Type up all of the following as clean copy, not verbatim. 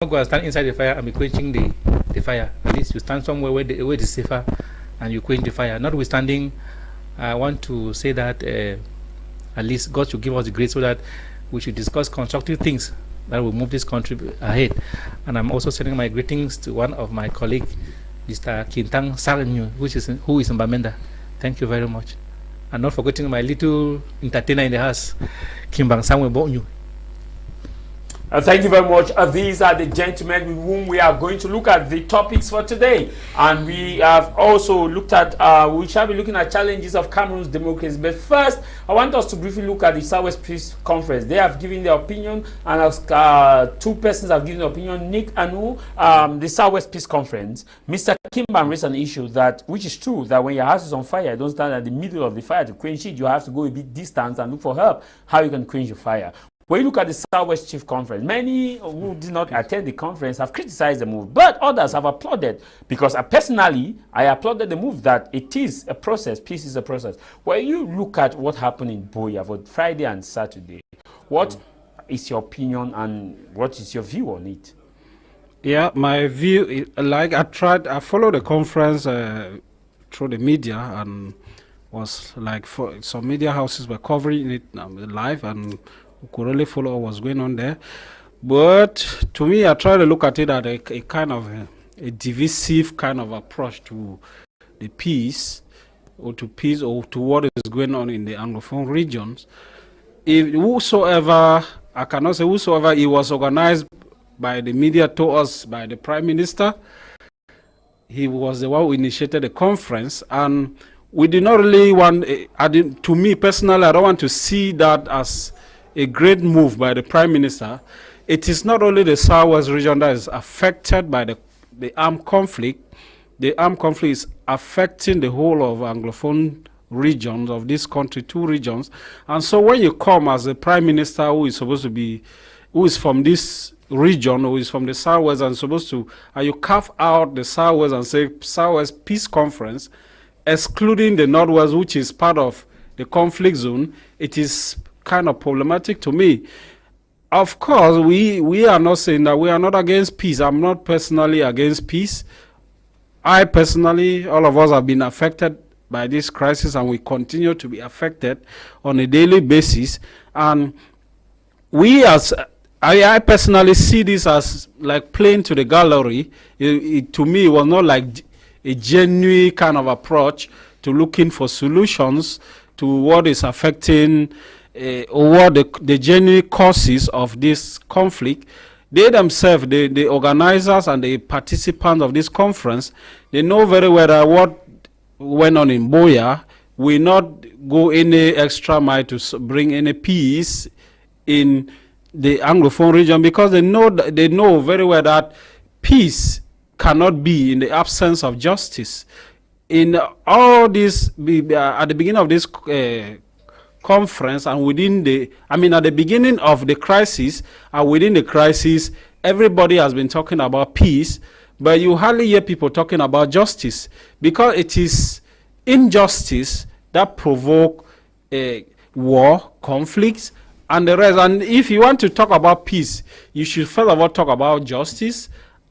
Don't go and stand inside the fire and be quenching the fire. At least you stand somewhere where it is safer and you quench the fire. Notwithstanding, I want to say that at least God should give us the grace so that we should discuss constructive things that will move this country ahead. And I'm also sending my greetings to one of my colleagues, Mr. Kintang Saranyu, who is in Bamenda. Thank you very much. And not forgetting my little entertainer in the house, Kimba Vitalis. Thank you very much. These are the gentlemen with whom we are going to look at the topics for today. And we have also looked at, we shall be looking at challenges of Cameroon's democracy. But first, I want us to briefly look at the Southwest Peace Conference. They have given their opinion, and two persons have given their opinion. Nick Anyui, the Southwest Peace Conference. Mr. Kimba raised an issue that, which is true, that when your house is on fire, don't stand at the middle of the fire to quench it. You have to go a bit distant and look for help, how you can quench the fire. When you look at the Southwest Chief Conference, many who did not attend the conference have criticized the move, but others have applauded, because personally, I applauded the move that it is a process, peace is a process. When you look at what happened in Boya for Friday and Saturday, what is your opinion and what is your view on it? Yeah, my view, I followed the conference through the media, and was like, some media houses were covering it live, and could really follow what was going on there. But to me, I try to look at it as a kind of a divisive kind of approach to the peace, or to what is going on in the Anglophone regions. If whosoever, I cannot say whosoever, it was organized by the media to us, by the Prime Minister. He was the one who initiated the conference, and we did not really want, to me personally, I don't want to see that as a great move by the Prime Minister. It is not only the Southwest region that is affected by the armed conflict. The armed conflict is affecting the whole of Anglophone regions of this country, two regions. And so when you come as a Prime Minister who is supposed to be, who is from this region, who is from the Southwest, and supposed to, and you carve out the Southwest and say Southwest Peace Conference, excluding the Northwest, which is part of the conflict zone, it is kind of problematic to me. Of course, we are not saying that we are not against peace. I'm not personally against peace. I personally, all of us have been affected by this crisis, and we continue to be affected on a daily basis. And we I personally see this as like playing to the gallery. To me, it was not like a genuine kind of approach to looking for solutions to what is affecting or what the genuine causes of this conflict. They themselves, the organizers and the participants of this conference, they know very well that what went on in Boya will not go any extra mile to bring any peace in the Anglophone region, because they know very well that peace cannot be in the absence of justice. In all this, at the beginning of this conference, and at the beginning of the crisis and within the crisis, everybody has been talking about peace, but you hardly hear people talking about justice, because it is injustice that provoke war, conflicts, and the rest. And if you want to talk about peace, you should first of all talk about justice,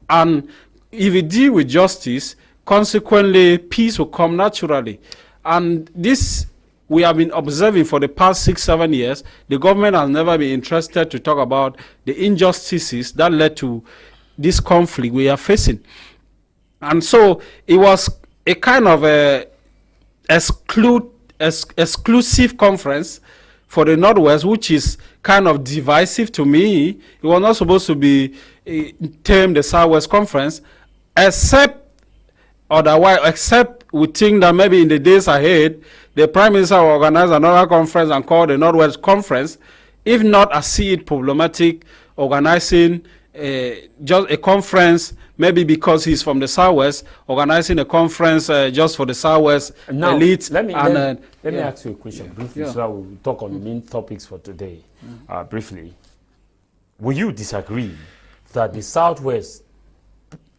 and if you deal with justice, consequently peace will come naturally. And this we have been observing for the past 6-7 years. The government has never been interested to talk about the injustices that led to this conflict we are facing. And so it was a kind of exclusive conference for the Northwest, which is kind of divisive to me. It was not supposed to be termed the Southwest Conference, except we think that maybe in the days ahead, the Prime Minister will organize another conference and call the Northwest Conference. If not, I see it problematic organizing just a conference, maybe because he's from the Southwest, organizing a conference just for the Southwest elite. Let me ask you a question briefly, so that we'll talk on the main topics for today. Briefly, will you disagree that the Southwest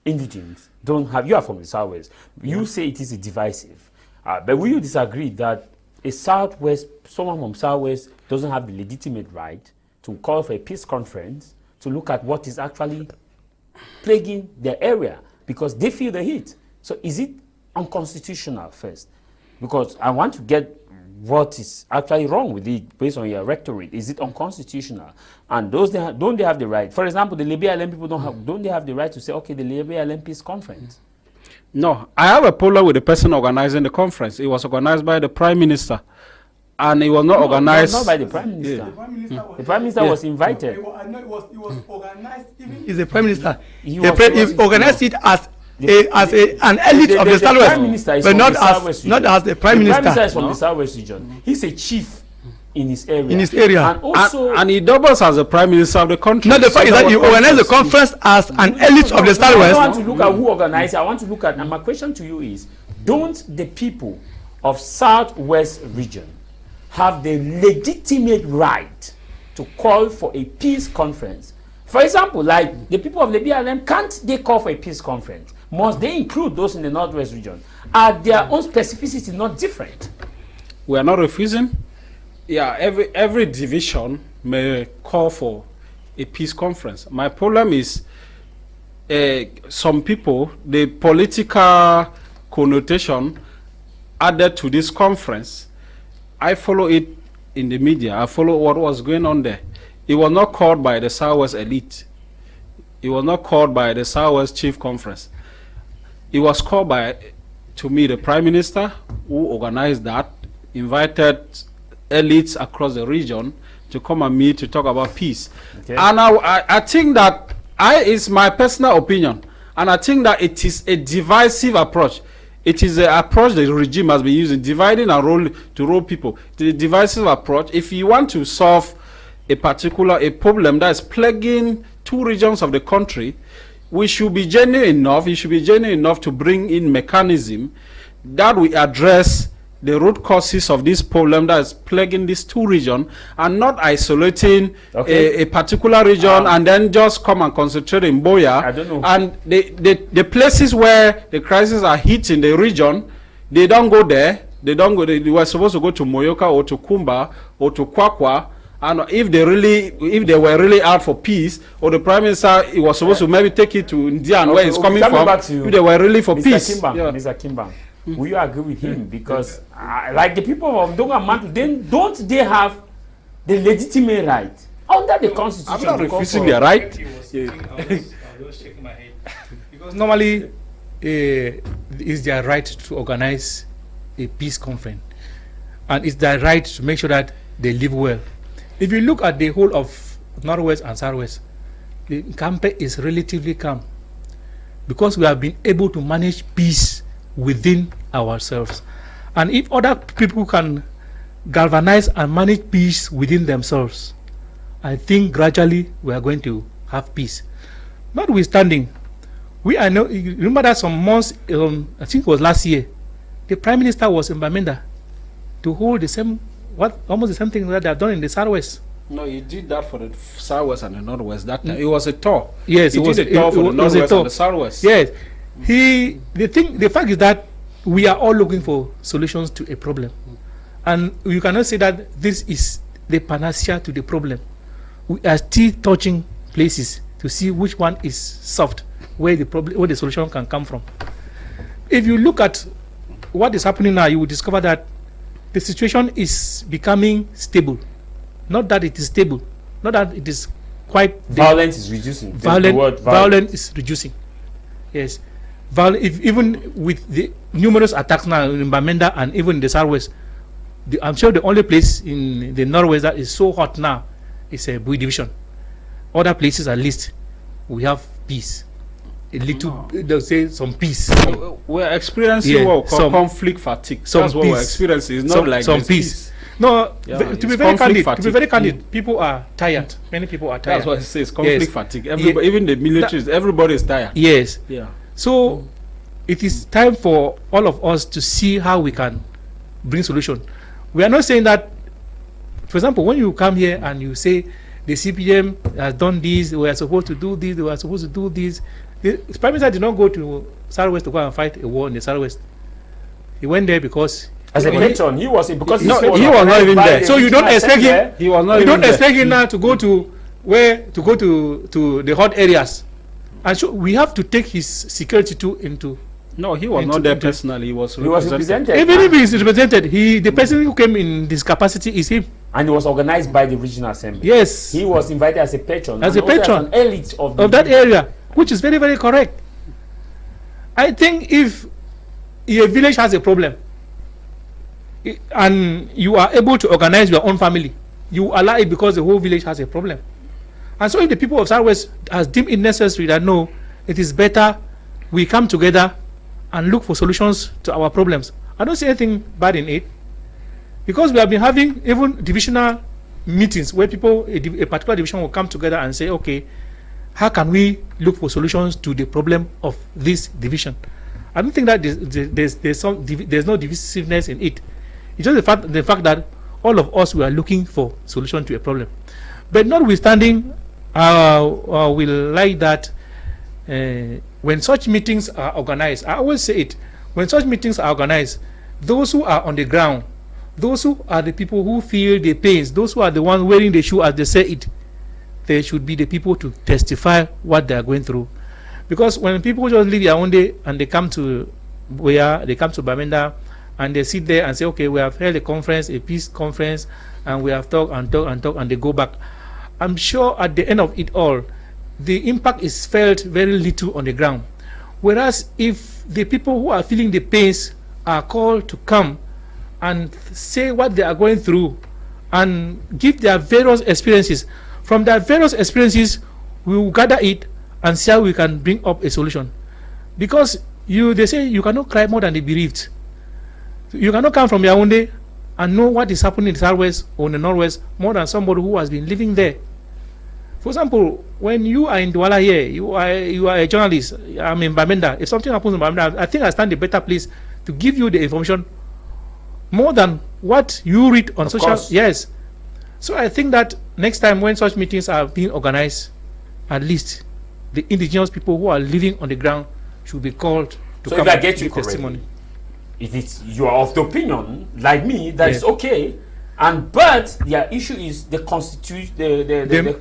indigenes don't have, you are from the Southwest, you say it is a divisive, but will you disagree that someone from Southwest doesn't have the legitimate right to call for a peace conference to look at what is actually plaguing their area because they feel the heat. So is it unconstitutional first? Because I want to get what is actually wrong with it based on your rhetoric. Is it unconstitutional? And those don't they have the right? For example, the Libya LM people don't they have the right to say, okay, the Libya LM peace conference? No, I have a problem with the person organizing the conference. It was organized by the Prime Minister, and it was not organized. Not by the Prime Minister. The Prime Minister, The Prime Minister was invited. it was organized. Even is the Prime Minister. He He organized it as an elite of the Southwest, but not as the Prime Minister. The Prime Minister is from the Southwest region. He's a chief in his area. And also, and he doubles as the Prime Minister of the country. Not the fact is that he organized the conference as an elite of the I Southwest. want to look at who organized it. I want to look at, and my question to you is, don't the people of Southwest region have the legitimate right to call for a peace conference? For example, like the people of the BLM, can't they call for a peace conference? Must they include those in the Northwest region? Are their own specificity not different? We are not refusing. Yeah, every division may call for a peace conference. My problem is some people, the political connotation added to this conference. I follow it in the media. I follow what was going on there. It was not called by the Southwest elite. It was not called by the Southwest Chief Conference. It was called by, to me, the Prime Minister, who organized that, invited elites across the region to come and meet to talk about peace. Okay. And I think that, it's my personal opinion, and I think that it is a divisive approach. It is an approach the regime has been using, dividing and roll people. It is a divisive approach. If you want to solve a problem that is plaguing two regions of the country, we should be genuine enough. You should be genuine enough to bring in mechanism that we address the root causes of this problem that is plaguing these two regions, and not isolating a particular region and then just come and concentrate in Boya. I don't know. And the places where the crises are hitting the region, they don't go there. They don't go. They were supposed to go to Moyoka or to Kumba or to Kwakwa. And if they were really out for peace, or the Prime Minister, he was supposed to maybe take it to Indian, where he's coming from. If they were really for peace. Mr. Kimba, will you agree with him? Because like the people of Donga Mantu, then don't they have the legitimate right under the constitution? I'm not refusing their right. I was shaking my head because normally it's their right to organize a peace conference, and it's their right to make sure that they live well. If you look at the whole of Northwest and Southwest, the campaign is relatively calm because we have been able to manage peace within ourselves. And if other people can galvanize and manage peace within themselves, I think gradually we are going to have peace. Notwithstanding, remember that some months, I think it was last year, the Prime Minister was in Bamenda to hold almost the same thing that they have done in the Southwest. No, he did that for the Southwest and the Northwest. That time. It was a tour. Yes, he did a tour for the Northwest and the Southwest. Yes, the fact is that we are all looking for solutions to a problem, and you cannot say that this is the panacea to the problem. We are still touching places to see which one is soft, where the solution can come from. If you look at what is happening now, you will discover that the situation is becoming stable. Not that it is stable, not that it is quite. Violence is reducing. Violence is reducing. Yes, even with the numerous attacks now in Bamenda and even in the Southwest, I'm sure the only place in the Northwest that is so hot now is a Bui division. Other places, at least, we have peace. A little, they'll say some peace. We're experiencing what we call conflict fatigue. That's what we're experiencing. It's not like some peace. No, to be very candid, people are tired. Many people are tired. That's what it says, conflict fatigue. Everybody, even the militaries, everybody is tired. Yes. Yeah. So it is time for all of us to see how we can bring solution. We are not saying that, for example, when you come here and you say the CPM has done this, we are supposed to do this, we are supposed to do this. The Prime Minister did not go to Southwest to go and fight a war in the Southwest. He went there because as a patron, he was because he was not even there. So you don't expect him. He was not. You don't expect him now to go to the hot areas And so we have to take his security too into. No, he was not there personally. He was represented. Even if he is represented, the person who came in this capacity is him. And it was organized by the regional assembly. Yes. He was invited as a patron. As a patron. As an elite of that area, which is very, very correct. I think if a village has a problem and you are able to organize your own family, you allow it because the whole village has a problem. And so if the people of Southwest has deemed it necessary that no, it is better we come together and look for solutions to our problems, I don't see anything bad in it, because we have been having even divisional meetings where people, a particular division will come together and say, okay, how can we look for solutions to the problem of this division? I don't think that there's no divisiveness in it. It's just the fact that all of us, we are looking for solution to a problem. But notwithstanding, we'll like that when such meetings are organized, I always say it, when such meetings are organized, those who are on the ground, those who are the people who feel the pains, those who are the ones wearing the shoe as they say it, they should be the people to testify what they are going through. Because when people just leave their own day and they come to Bamenda and they sit there and say, okay, we have held a conference, a peace conference, and we have talked and they go back, I'm sure at the end of it all, the impact is felt very little on the ground. Whereas if the people who are feeling the pains are called to come and say what they are going through and give their various experiences, from their various experiences we will gather it and see how we can bring up a solution. Because they say you cannot cry more than the bereaved. You cannot come from Yaoundé and know what is happening in the Southwest or in the Northwest more than somebody who has been living there. For example, when you are in Douala here, you are a journalist, I'm in Bamenda. If something happens in Bamenda, I think I stand a better place to give you the information more than what you read on social. Yes. So I think that next time when such meetings are being organized, at least the indigenous people who are living on the ground should be called to so come if I get you testimony. If you are of the opinion, like me, that is okay, but their issue is the constitution, the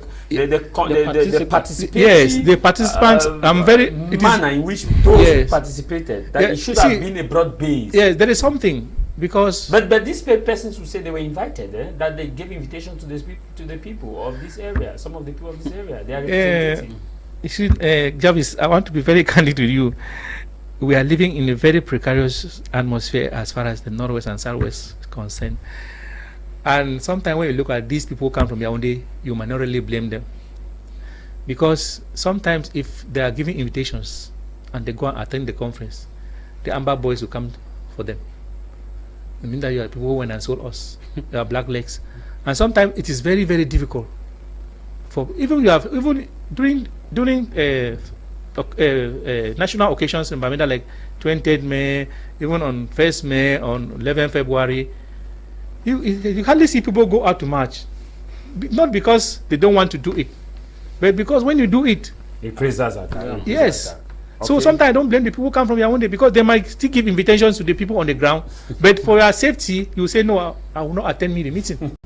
participation. Yes, the participants. I'm very manner in which those participated. That it should have been a broad base. Yes, there is something because. But these persons who say they were invited, that they gave invitation to the people of this area. Some of the people of this area, they are representing. You see, Jarvis, I want to be very candid with you. We are living in a very precarious atmosphere as far as the Northwest and Southwest is concerned. And sometimes when you look at these people who come from Yaoundé, you might not really blame them. Because sometimes if they are giving invitations and they go and attend the conference, the Amber boys will come for them. I mean that you are people who went and sold us. You are black legs. And sometimes it is very, very difficult. For even during national occasions in Bamenda, like 20th May, even on 1st May, on 11th February, you hardly see people go out to march. Not because they don't want to do it, but because when you do it, the crises are yes. Okay. So sometimes I don't blame the people who come from Yaoundé, because they might still give invitations to the people on the ground, but for your safety, you say, no, I will not attend the meeting.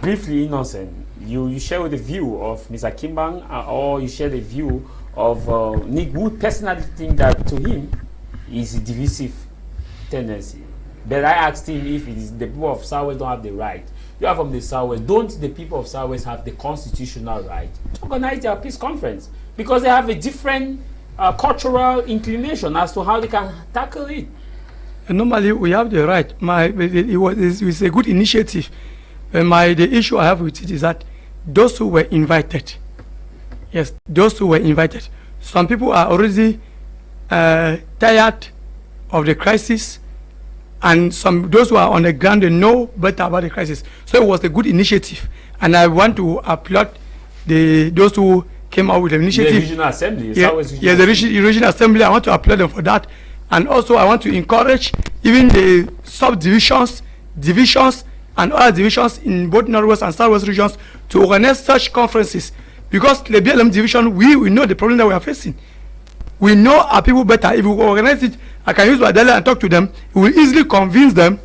Briefly, Innocent, you share with the view of Mr. Kimba, or you share the view of Nick, who personally think that to him is a divisive tendency. But I asked him if it is the people of Southwest don't have the right. You are from the Southwest. Don't the people of Southwest have the constitutional right to organize their peace conference? Because they have a different cultural inclination as to how they can tackle it. And normally we have the right. It's a good initiative. The issue I have with it is that those who were invited, yes, those who were invited, some people are already tired of the crisis, and those who are on the ground, they know better about the crisis. So it was a good initiative, and I want to applaud those who came out with the initiative. The regional assembly. The regional assembly. I want to applaud them for that, and also I want to encourage even the subdivisions, divisions, and other divisions in both Northwest and Southwest regions to organize such conferences, because the BLM division, we know the problem that we are facing. We know our people better. If we organize it, I can use my dialect and talk to them. We will easily convince them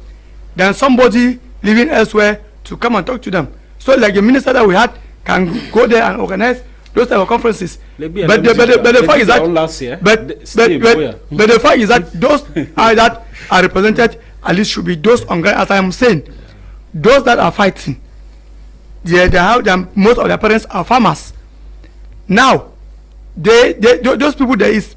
than somebody living elsewhere to come and talk to them. So like the minister that we had can go there and organize those type of conferences. But the fact is that but the fact is that those that are represented at least should be those on ground. As I am saying, those that are fighting, most of their parents are farmers. Now, those people, it's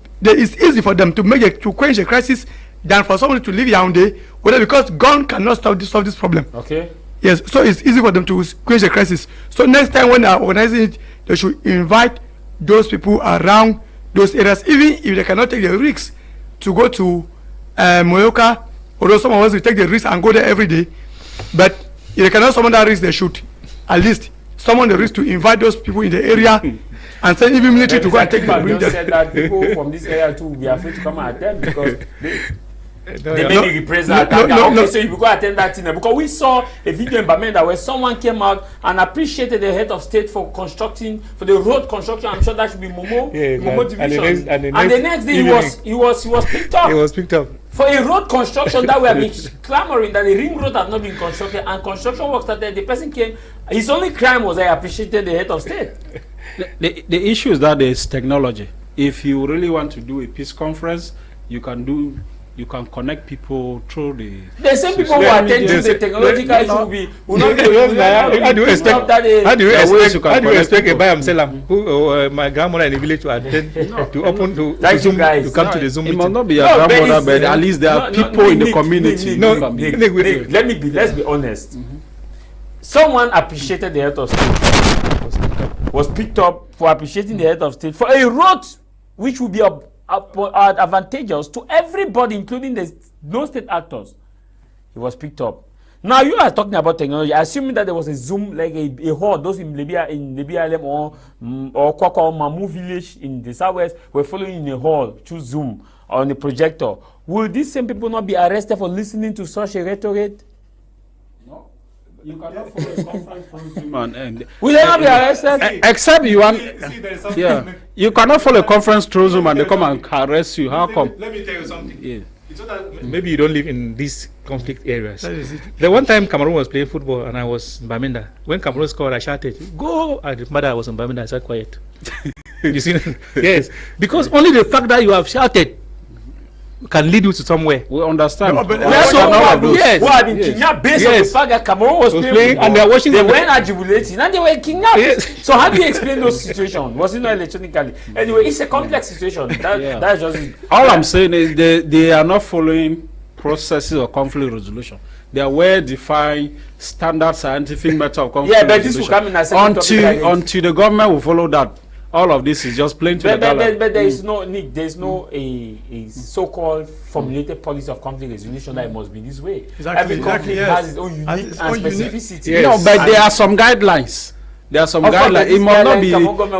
easy for them to quench a crisis than for someone to leave Yaoundé, because gun cannot solve this problem. Okay. Yes, so it's easy for them to quench the crisis. So next time when they are organizing it, they should invite those people around those areas, even if they cannot take the risks to go to Moyoka, although some of us will take the risk and go there every day. But if they cannot summon that risk, they should at least summon the risk to invite those people in the area and send even military to go and take them. Just said that people from this area too will be afraid to come and attend because they may be represent so you go attend that thing because we saw a video in Bamenda where someone came out and appreciated the head of state for the road construction. I'm sure that should be Momo division. And the next day he was picked up. He was picked up for a road construction that we have been clamoring that the ring road had not been constructed and construction work started. The person came. His only crime was I appreciated the head of state. The issue is that there's technology. If you really want to do a peace conference, you can connect people through the same people who attend to the technological issue will not be how do you expect a Bayam Selam who my grandmother in the village to attend to open to Zoom to come to the Zoom meeting? It must not be your grandmother, but at least there are people in the community. Let's be honest. Someone appreciated the head of state, was picked up for appreciating the head of state for a road which would be advantageous to everybody, including the no-state actors. He was picked up. Now you are talking about technology, assuming that there was a Zoom, like a hall. Those in Libya or Kwakwa or Mamu village in the southwest were following in a hall through Zoom on a projector. Will these same people not be arrested for listening to such a rhetoric? No. You cannot follow a conference from Zoom and will they not be arrested? Except you want. Yeah. You cannot follow a conference through Zoom and they come and arrest you. How come? Let me tell you something. Yeah. It's not that maybe you don't live in these conflict areas. The one time Cameroon was playing football and I was in Bamenda. When Cameroon scored, I shouted, "Go!" And the mother was in Bamenda. I said, "Quiet." You see? Yes. Because only the fact that you have shouted can lead you to somewhere. We understand. Who have been kidnapped based on the fact that Cameroon was playing and they are watching. They went at jubilating and they were kidnapped. Yes. So how do you explain those situations? Was it not electronically? Anyway, it's a complex situation. That's just it. All I'm saying is they are not following processes of conflict resolution. They are well-defined, standard scientific method of conflict resolution. But this will come in as until the government will follow that. All of this is just plain to the dollar. But there is no, Nick, there is no a so-called formulated policy of conflict resolution that it must be this way. Every conflict has its own unique and specificity. Yes. No, but there are some guidelines. There are some guidelines. It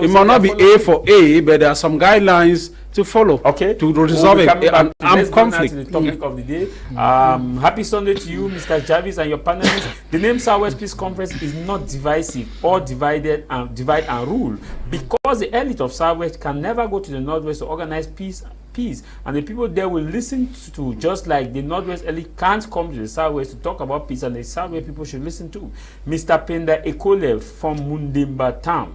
might not be A for A, but there are some guidelines to follow. Okay. To resolve an armed conflict. The topic of the day. Happy Sunday to you, Mr. Jarvis, and your panelists. The name Southwest Peace Conference is not divisive or divide and rule, because the elite of Southwest can never go to the Northwest to organize peace, and the people there will listen to, just like the Northwest elite can't come to the Southwest to talk about peace, and the Southwest people should listen to. Mr. Penda Ekole from Mundimba Town.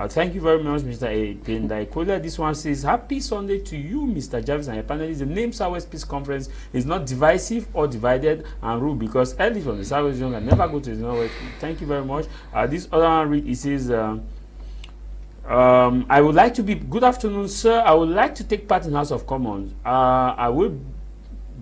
Thank you very much, Mr. Penda Ekole. This one says, happy Sunday to you, Mr. Jarvis, and your panelists. The name Southwest Peace Conference is not divisive or divided and rule, because elites from the Southwest region can never go to the Northwest. Thank you very much. This other one read, it says, I would like to be, good afternoon, sir. I would like to take part in House of Commons.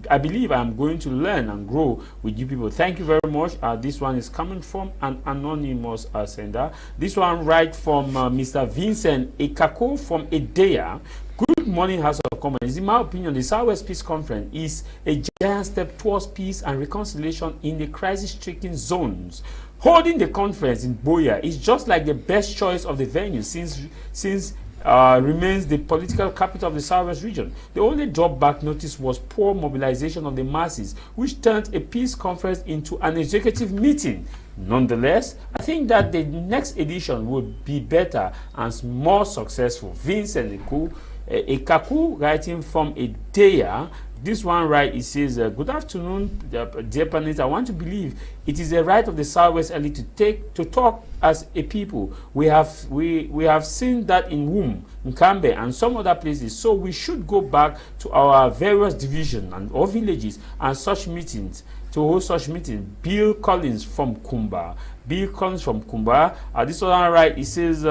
I believe I'm going to learn and grow with you people. Thank you very much. This one is coming from an anonymous sender. This one right from Mr. Vincent Ekako from Edea. Good morning, House of Commons. In my opinion, the Southwest Peace Conference is a giant step towards peace and reconciliation in the crisis-stricken zones. Holding the conference in Boya is just like the best choice of the venue since remains the political capital of the Southwest region. The only drawback noticed was poor mobilization of the masses, which turned a peace conference into an executive meeting. Nonetheless, I think that the next edition would be better and more successful. Vincent Ekaku, writing from Edea, this one right, it says, good afternoon, dear panelists. I want to believe it is a right of the Southwest elite to talk as a people. We have seen that in Wum, Nkambe, and some other places. So we should go back to our various divisions and or villages and such meetings to hold such meetings. Bill Collins from Kumba. This one right, it says,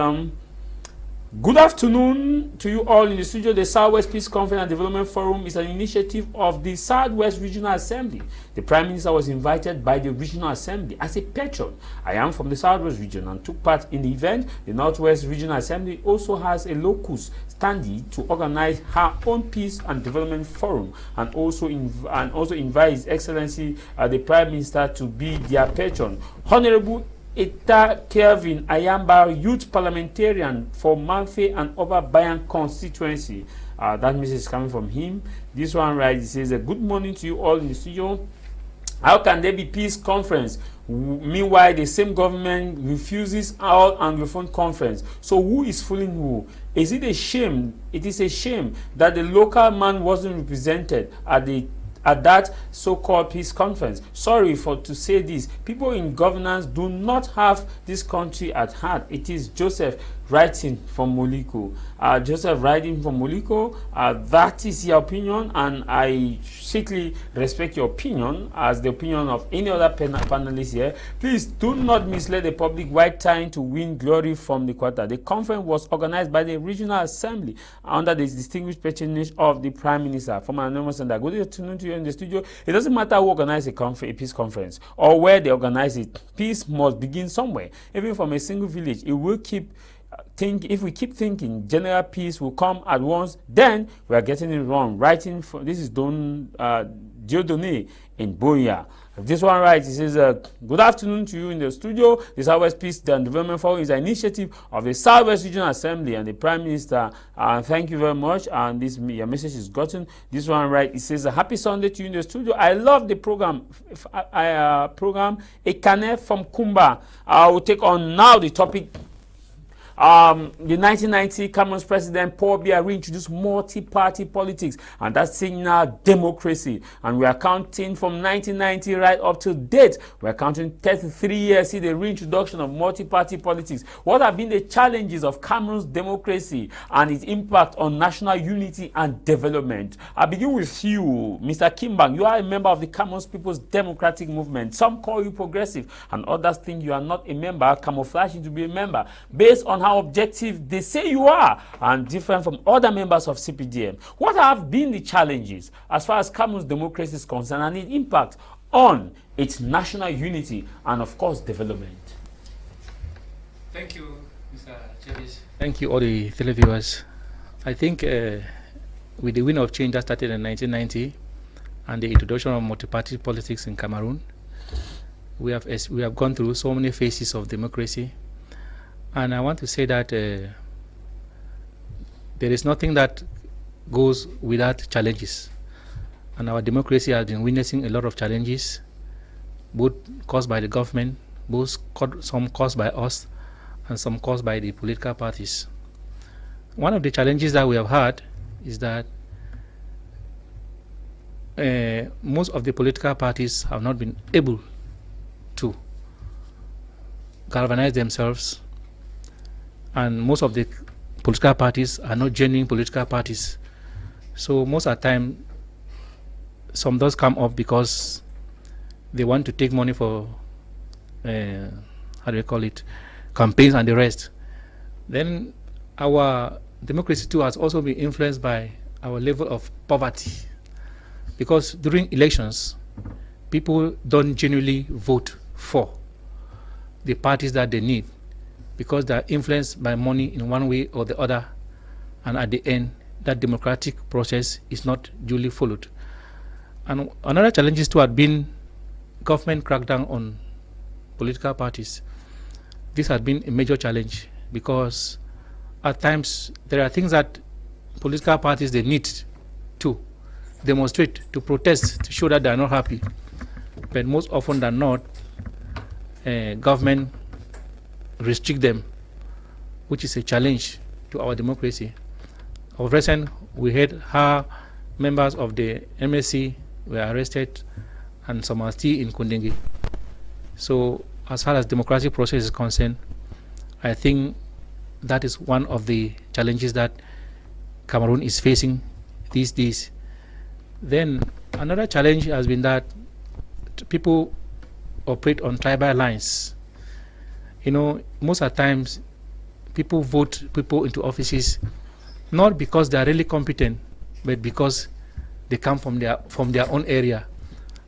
good afternoon to you all in the studio. The Southwest Peace Conference and Development Forum is an initiative of the Southwest Regional Assembly. The Prime Minister was invited by the Regional Assembly as a patron. I am from the Southwest region and took part in the event. The Northwest Regional Assembly also has a locus standi to organize her own Peace and Development Forum, and also invite His Excellency the Prime Minister to be their patron. Honorable Ita Kelvin Ayamba, youth parliamentarian for Manfe and Oba Bayan constituency. That message is coming from him. This one right, it says, good morning to you all in the studio. How can there be peace conference? Meanwhile, the same government refuses all Anglophone conference. So who is fooling who? Is it a shame? It is a shame that the local man wasn't represented at that so-called peace conference. Sorry to say this. People in governance do not have this country at heart. It is Joseph writing from Moliko. That is your opinion, and I strictly respect your opinion as the opinion of any other panelist here. Please do not mislead the public while trying to win glory from the quarter. The conference was organized by the Regional Assembly under the distinguished patronage of the Prime Minister. From an anonymous sender, good afternoon to you in the studio. It doesn't matter who organized a peace conference or where they organize it. Peace must begin somewhere. Even from a single village, it will keep if we keep thinking general peace will come at once, then we are getting it wrong. Writing for this is Dieudonné in Boya. This one right, it says, good afternoon to you in the studio. The Southwest Peace and Development Forum is an initiative of the Southwest Regional Assembly and the Prime Minister. Thank you very much. And your message is gotten. This one right, it says, a happy Sunday to you in the studio. I love the program. Ekane from Kumba. I will take on now the topic. The 1990 Cameroon's president Paul Biya reintroduced multi-party politics, and that's signal democracy. And we are counting from 1990 right up to date. We are counting 33 years see the reintroduction of multi-party politics. What have been the challenges of Cameroon's democracy and its impact on national unity and development? I begin with you, Mr. Kimba. You are a member of the Cameroon's People's Democratic Movement. Some call you progressive, and others think you are not a member, camouflaging to be a member, based on how objective they say you are and different from other members of CPDM. What have been the challenges as far as Cameroon's democracy is concerned and its impact on its national unity and, of course, development? Thank you, Mr. Jarvis. Thank you, all the televiewers. I think with the wind of change that started in 1990 and the introduction of multi-party politics in Cameroon, we have gone through so many phases of democracy. And I want to say that there is nothing that goes without challenges. And our democracy has been witnessing a lot of challenges, both caused by the government, some caused by us, and some caused by the political parties. One of the challenges that we have had is that most of the political parties have not been able to galvanize themselves, and most of the political parties are not genuine political parties. So most of the time, some does come up because they want to take money for campaigns and the rest. Then our democracy too has also been influenced by our level of poverty, because during elections, people don't genuinely vote for the parties that they need, because they are influenced by money in one way or the other, and at the end, that democratic process is not duly followed. And another challenge is to have been government crackdown on political parties. This has been a major challenge, because at times there are things that political parties they need to demonstrate, to protest, to show that they are not happy. But most often than not, government restrict them, which is a challenge to our democracy. Of recent, we heard how members of the MSC were arrested, and some are still in Kundingi. So as far as democratic process is concerned, I think that is one of the challenges that Cameroon is facing these days. Then another challenge has been that people operate on tribal lines. You know, most of the times people vote people into offices not because they are really competent, but because they come from their own area.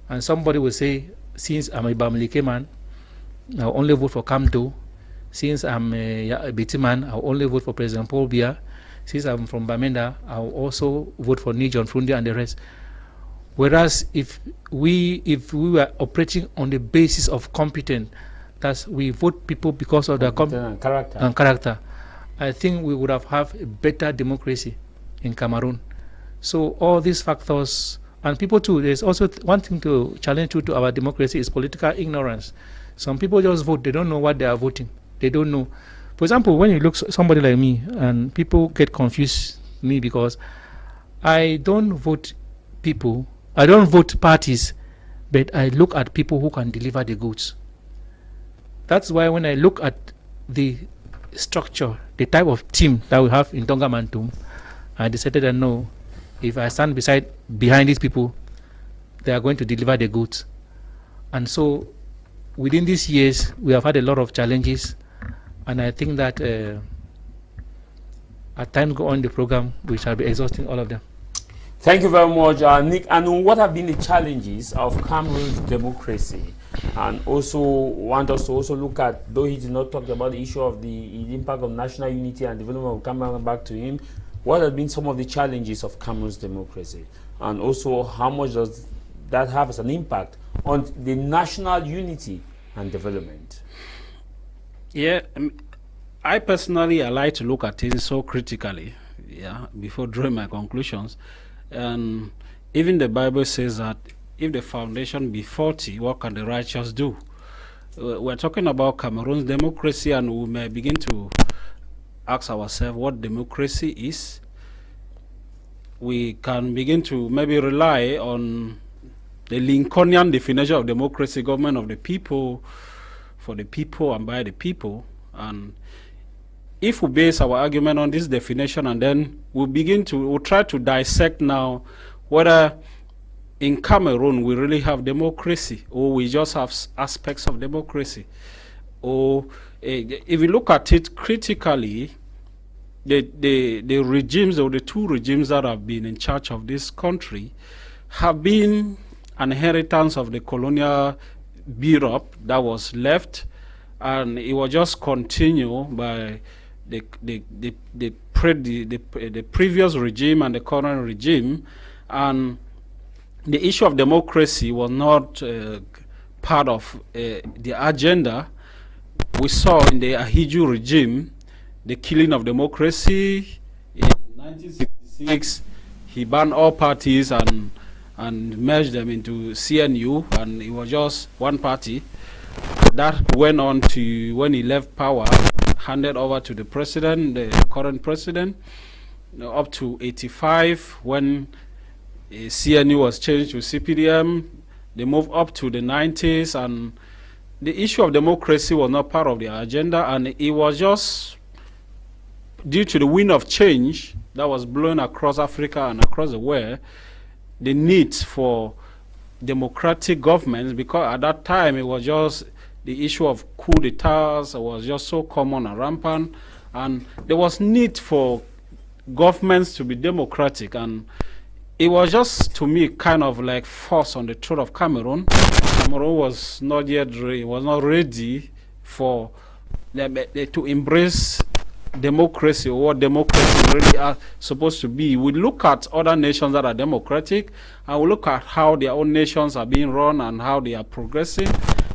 And somebody will say, since I'm a Bamileke man, I'll only vote for Kamto. Since I'm a Biti man, I'll only vote for President Paul Biya. Since I'm from Bamenda, I'll also vote for Nijon Frundi and the rest. Whereas if we were operating on the basis of competence, that we vote people because of their competence and character, I think we would have a better democracy in Cameroon. So all these factors, and people too, there's also one thing to challenge to our democracy is political ignorance. Some people just vote, they don't know what they are voting. They don't know. For example, when you look somebody like me, and people get confused me because I don't vote people, I don't vote parties, but I look at people who can deliver the goods. That's why when I look at the structure, the type of team that we have in Tonga Mantum, I decided that no, if I stand behind these people, they are going to deliver the goods. And so within these years, we have had a lot of challenges, and I think that as time go on the program, we shall be exhausting all of them. Thank you very much, Nick. And what have been the challenges of Cameroon's democracy? And also want us to also look at, though he did not talk about the issue of the impact of national unity and development of Cameroon, back to him, what have been some of the challenges of Cameroon's democracy? And also how much does that have as an impact on the national unity and development? Yeah, I personally, I like to look at things so critically, yeah, before drawing my conclusions. And even the Bible says that if the foundation be faulty, what can the righteous do? We're talking about Cameroon's democracy, and we may begin to ask ourselves what democracy is. We can begin to maybe rely on the Lincolnian definition of democracy, government of the people, for the people and by the people. And if we base our argument on this definition, and then we'll try to dissect now whether in Cameroon we really have democracy, or we just have aspects of democracy. Or if you look at it critically, the regimes, or the two regimes that have been in charge of this country, have been an inheritance of the colonial bureau that was left, and it was just continued by the previous regime and the current regime. And the issue of democracy was not part of the agenda. We saw in the Ahiju regime the killing of democracy. In 1966, he banned all parties and merged them into CNU, and it was just one party. That went on to, when he left power, handed over to the president, the current president, up to 85, when CNU was changed to CPDM. They moved up to the 90s, and the issue of democracy was not part of the agenda, and it was just due to the wind of change that was blowing across Africa and across the world, the need for democratic governments, because at that time it was just the issue of coup d'etats was just so common and rampant, and there was need for governments to be democratic. And it was just, to me, kind of like force on the throat of Cameroon. Cameroon was not yet ready, was not ready for to embrace democracy, or what democracy really are supposed to be. We look at other nations that are democratic, and we look at how their own nations are being run and how they are progressing.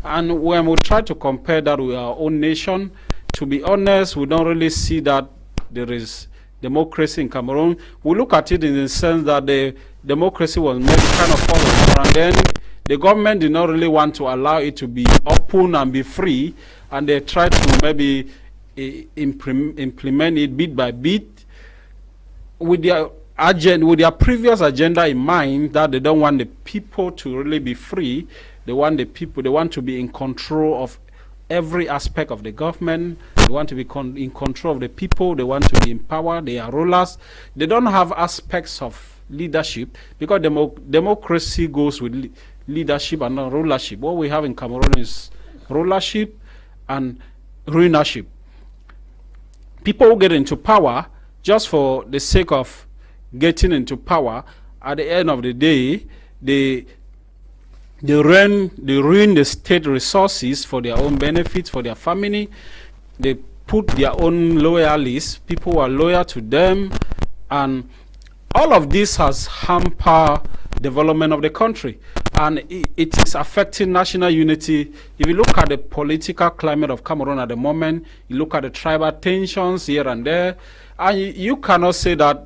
And when we try to compare that with our own nation, to be honest, we don't really see that there is democracy in Cameroon. We look at it in the sense that the democracy was maybe kind of fall apart, and then the government did not really want to allow it to be open and be free, and they tried to maybe implement it bit by bit with their with their previous agenda in mind, that they don't want the people to really be free. They want to be in control of every aspect of the government. They want to be in control of the people. They want to be in power. They are rulers. They don't have aspects of leadership, because democracy goes with leadership and not rulership. What we have in Cameroon is rulership and ruinership. People who get into power just for the sake of getting into power, at the end of the day, they ruin the state resources for their own benefits, for their family. They put their own loyalists, people who are loyal to them, and all of this has hampered development of the country, and it is affecting national unity. If you look at the political climate of Cameroon at the moment, you look at the tribal tensions here and there, and you cannot say that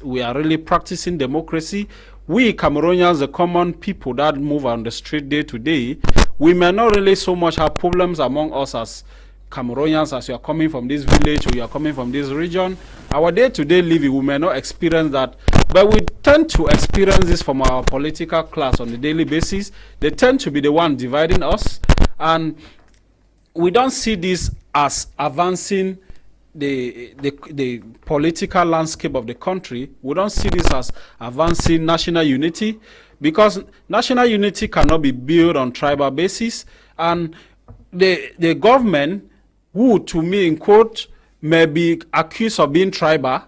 we are really practicing democracy. We Cameroonians, the common people that move on the street day to day, we may not really so much have problems among us as Cameroonians, as you are coming from this village or you are coming from this region. Our day-to-day living, we may not experience that, but we tend to experience this from our political class on a daily basis. They tend to be the one dividing us, and we don't see this as advancing the political landscape of the country. We don't see this as advancing national unity, because national unity cannot be built on tribal basis, and the government, who to me in quote may be accused of being tribal,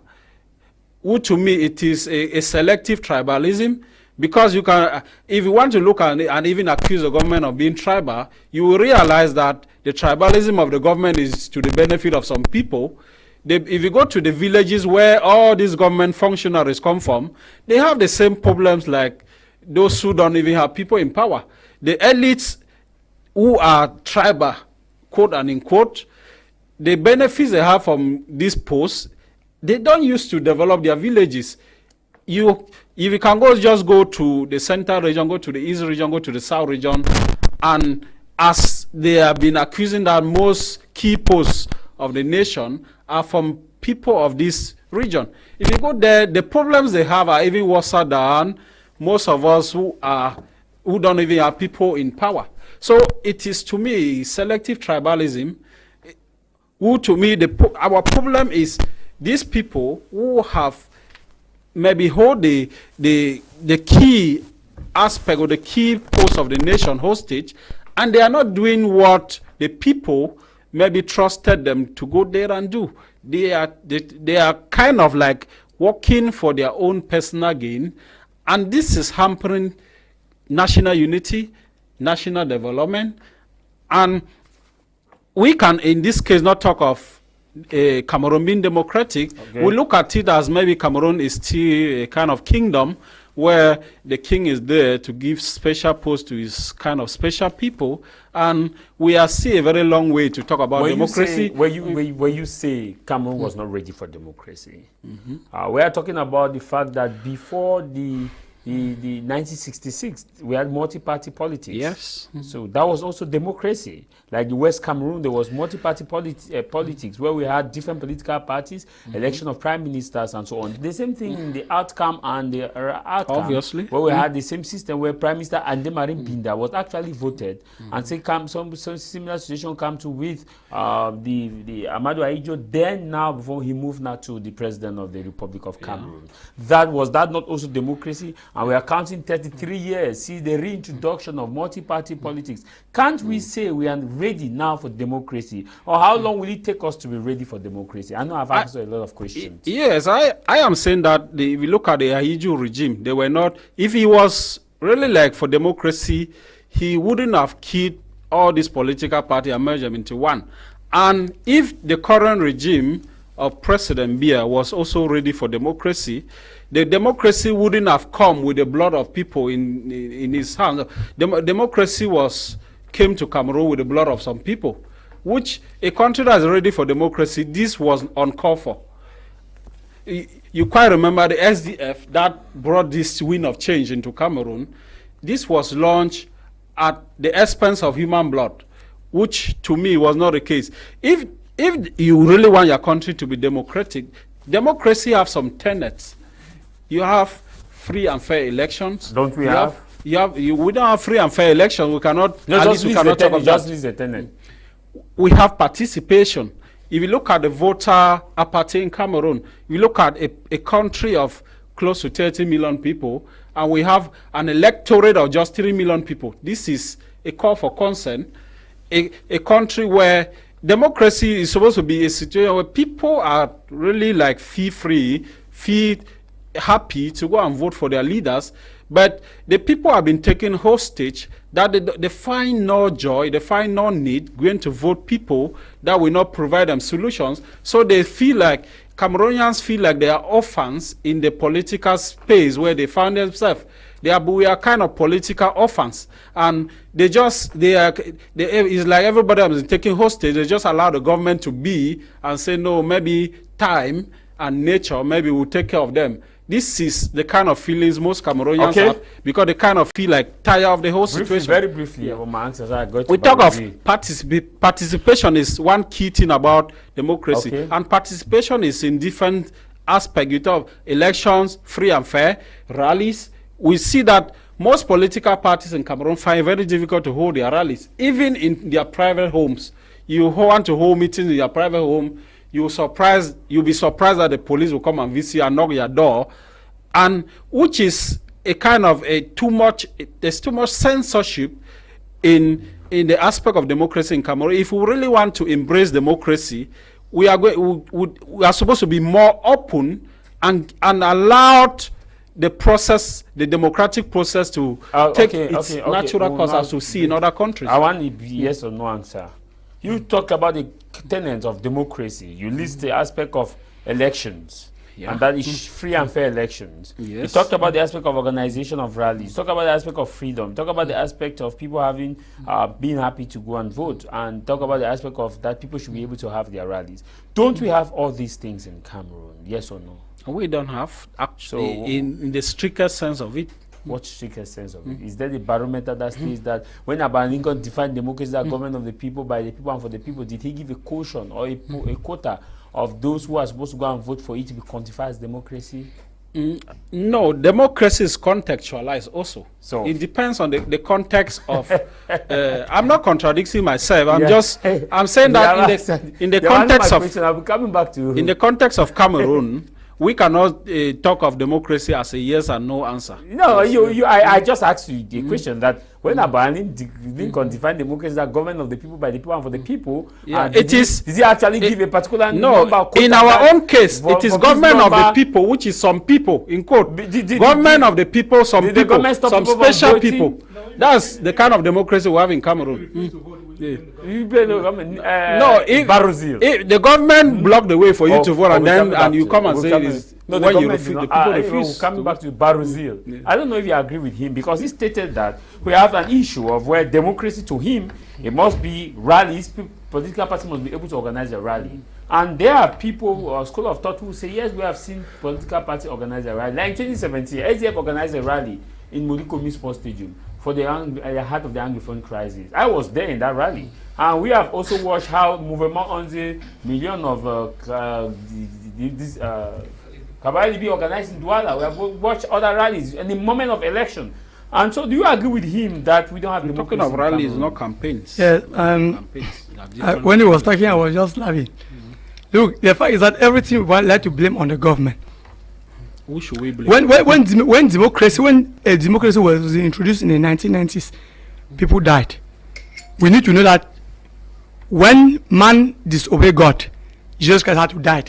who to me it is a selective tribalism, because you can, if you want to look at it and even accuse the government of being tribal, you will realize that the tribalism of the government is to the benefit of some people. If you go to the villages where all these government functionaries come from, they have the same problems like those who don't even have people in power. The elites who are tribal, quote and in quote, the benefits they have from this post, they don't use to develop their villages. If you can just go to the central region, go to the east region, go to the south region, and as they have been accusing that most key posts of the nation are from people of this region. If you go there, the problems they have are even worse than most of us who don't even have people in power. So it is, to me, selective tribalism. Who to me, our problem is these people who have maybe hold the key aspect or the key post of the nation hostage, and they are not doing what the people maybe trusted them to go there and do. They are kind of like working for their own personal gain, and this is hampering national unity, national development. And we can, in this case, not talk of Cameroon being democratic. Okay. We look at it as maybe Cameroon is still a kind of kingdom where the king is there to give special posts to his kind of special people, and we are still a very long way to talk about democracy. Where you say Cameroon was not ready for democracy, we are talking about the fact that before the 1966, we had multi-party politics. Yes. So that was also democracy. Like the West Cameroon, there was multi-party politics where we had different political parties, election of prime ministers, and so on. The same thing in the outcome and the outcome, obviously, where we had the same system where Prime Minister Andemarin Binda was actually voted, and say some similar situation come to with the Amadou Ahidjo. Then now, before he moved now to the president of the Republic of Cameroon, was that not also democracy? And we are counting 33 years. See the reintroduction of multi-party politics. Can't we say we are ready now for democracy? Or how long will it take us to be ready for democracy? I know I've asked a lot of questions. Yes, I am saying that if you look at the Ahidjo regime, they were not, if he was really like for democracy, he wouldn't have killed all these political parties and merged them into one. And if the current regime of President Biya was also ready for democracy, the democracy wouldn't have come with the blood of people in his hands. Democracy came to Cameroon with the blood of some people, which a country that is ready for democracy, this was uncalled for. You quite remember the SDF that brought this wind of change into Cameroon. This was launched at the expense of human blood, which to me was not the case. If you really want your country to be democratic, democracy have some tenets. You have free and fair elections. Don't we We have? we don't have free and fair elections. We cannot. No, at just least we list the cannot talk tenant. of Just that. list the tenant. We have participation. If you look at the voter apathy in Cameroon, you look at a country of close to 30 million people, and we have an electorate of just 3 million people. This is a call for concern. A country where democracy is supposed to be a situation where people are really like feel happy to go and vote for their leaders, but the people have been taken hostage, that they find no joy, they find no need going to vote people that will not provide them solutions. So they feel like, Cameroonians feel like they are orphans in the political space where they found themselves. We are kind of political orphans, and it's like everybody has been taken hostage. They just allow the government to be and say, no, maybe time and nature maybe will take care of them. This is the kind of feelings most Cameroonians have, because they kind of feel like tired of the whole situation. Very briefly, my answers I got. We talk of participation is one key thing about democracy, and participation is in different aspects. You talk of elections, free and fair, rallies. We see that most political parties in Cameroon find it very difficult to hold their rallies, even in their private homes. You want to hold meetings in your private home, you'll be surprised that the police will come and visit you and knock your door, and which is a kind of there's too much censorship in the aspect of democracy in Cameroon. If we really want to embrace democracy, we are supposed to be more open and allowed the democratic process to take its natural course, as we see in other countries. I want a yes or no answer. You talk about the tenets of democracy. You list the aspect of elections, and that is free and fair elections. Yes. You talked about the aspect of organization of rallies. Talk about the aspect of freedom. Talk about the aspect of people having being happy to go and vote, and talk about the aspect of that people should be able to have their rallies. Don't we have all these things in Cameroon? Yes or no? We don't have, actually, in the strictest sense of it. What strictest sense of it? Is there the barometer that says that when Abraham Lincoln defined democracy as government of the people, by the people, and for the people, did he give a caution or a quota of those who are supposed to go and vote for it to be quantified as democracy? No, democracy is contextualized also. So it depends on the context of. I'm not contradicting myself. I'm saying that in the context of. I'll be coming back to you. In the context of Cameroon, we cannot talk of democracy as a yes and no answer. No, I just asked you the question that when Abraham Lincoln defined democracy as government of the people, by the people, and for the people, did he actually give a particular number? In our own case, it is government of the people, which is some people, in quote. Government of the people, some people, some special people. That's the kind of democracy we have in Cameroon. The government blocked the way for you to vote, and you come and say when you refuse, the people refuse. Coming back to Barozil, I don't know if you agree with him, because he stated that we have an issue of where democracy, to him, it must be rallies. Political parties must be able to organize a rally. And there are people, school of thought, who say, yes, we have seen political party organize a rally. Like in 2017, SDF organized a rally in Morikomi Sports Stadium for the heart of the Anglophone crisis. I was there in that rally. And we have also watched how Mouvement 11 million of Kabali be organized in Douala. We have watched other rallies in the moment of election. And so do you agree with him that we don't have democracy? Talking of rallies, not campaigns. Yeah, when he was talking, I was just laughing. Look, the fact is that everything we want like to blame on the government. Who should we blame? When democracy was introduced in the 1990s, people died. We need to know that when man disobeyed God, Jesus Christ had to die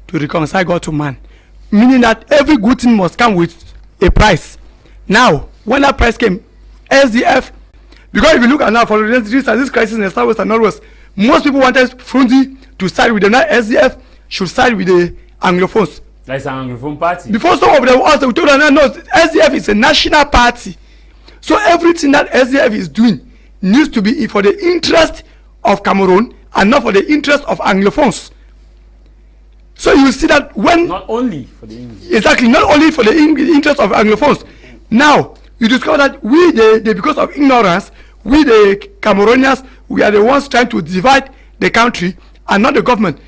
to reconcile God to man. Meaning that every good thing must come with a price. Now, when that price came, SDF, because if you look at now for this crisis in the Southwest and Northwest, most people wanted Frunzi to side with them. Now SDF should side with the Anglophones. That's an Anglophone party. Before some of them also told them, no, SDF is a national party. So everything that SDF is doing needs to be for the interest of Cameroon and not for the interest of Anglophones. So you see that when not only for the English. Exactly, not only for the interest of Anglophones. Now you discover that we because of ignorance, we the Cameroonians, we are the ones trying to divide the country and not the government.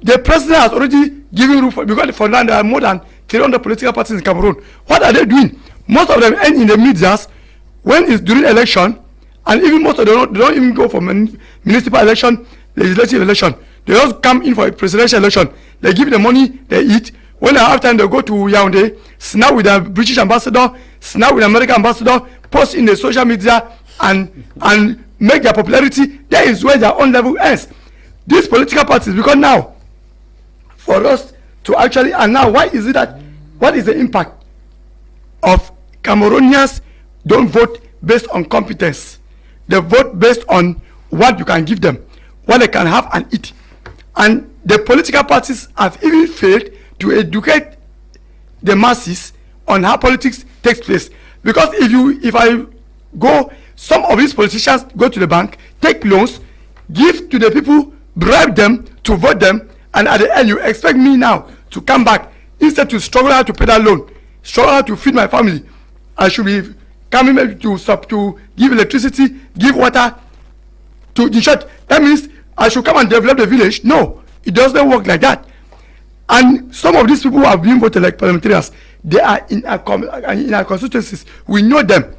The president has already given room for, because for now there are more than 300 political parties in Cameroon. What are they doing? Most of them end in the medias when it's during election, and even most of them they don't even go for municipal election, legislative election. They just come in for a presidential election. They give the money, they eat. When they have time, they go to Yaoundé, snap with the British ambassador, snap with the American ambassador, post in the social media, and make their popularity. That is where their own level ends. These political parties, because now, for us to actually, and now why is it that, what is the impact of Cameroonians don't vote based on competence? They vote based on what you can give them, what they can have and eat. And the political parties have even failed to educate the masses on how politics takes place. Because if I go, some of these politicians go to the bank, take loans, give to the people, bribe them to vote them, and at the end you expect me now to come back instead to struggle how to pay that loan, struggle how to feed my family. I should be coming maybe to give electricity, give water, to in short, that means I should come and develop the village. No, it doesn't work like that. And some of these people who have been voted like parliamentarians, they are in our constituencies. We know them,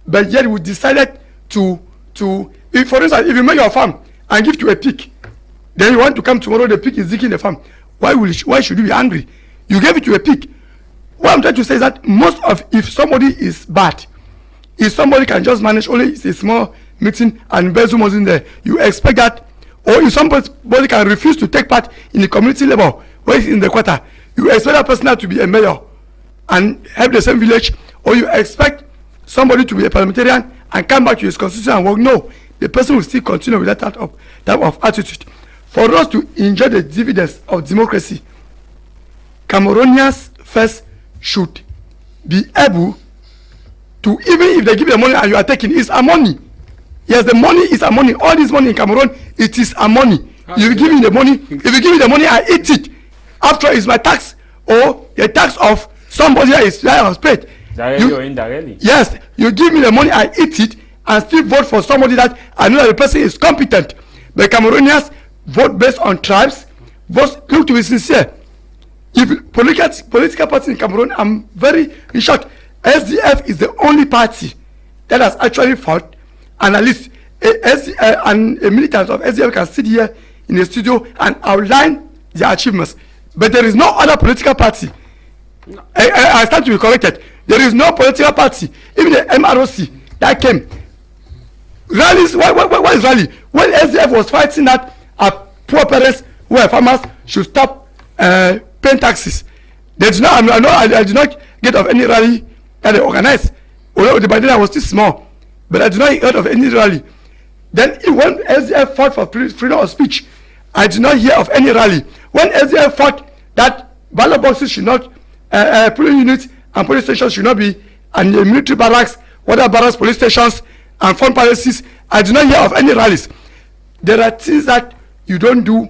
but yet we decided to if, for instance, if you make your farm and give to a pig, then you want to come tomorrow, the pig is digging the farm. Why should you be angry? You gave it to a pig. What I'm trying to say is that most of, if somebody is bad, if somebody can just manage only a small meeting and Bezum was in there, you expect that, or if somebody can refuse to take part in the community level where he's in the quarter, you expect that person to be a mayor and help the same village, or you expect somebody to be a parliamentarian and come back to his constitution and work. No, the person will still continue with that type of attitude. For us to enjoy the dividends of democracy, Cameroonians first should be able to, even if they give the money and you are taking, it's a money. Yes, the money is a money. All this money in Cameroon, it is a money. If you give me the money, I eat it. After it's my tax or the tax of somebody that has paid. Directly or indirectly? Yes, you give me the money, I eat it, and still vote for somebody that I know that the person is competent. But Cameroonians vote based on tribes. Vote, look, to be sincere, if political parties in Cameroon, I'm very, in short, SDF is the only party that has actually fought, and at least a militant of SDF can sit here in the studio and outline their achievements. But there is no other political party. I stand to be corrected. There is no political party, even the MROC that came. Rallies, what is rally? When SDF was fighting that poor parents who are farmers should stop paying taxes. They did not, I did not get of any rally that they organized. Although the Badina was still small, but I did not hear of any rally. Then when SDF fought for freedom of speech, I did not hear of any rally. When SDF fought that ballot boxes should not, polling units and police stations should not be, and the military barracks, water barracks, police stations, and foreign palaces, I did not hear of any rallies. There are things that you don't do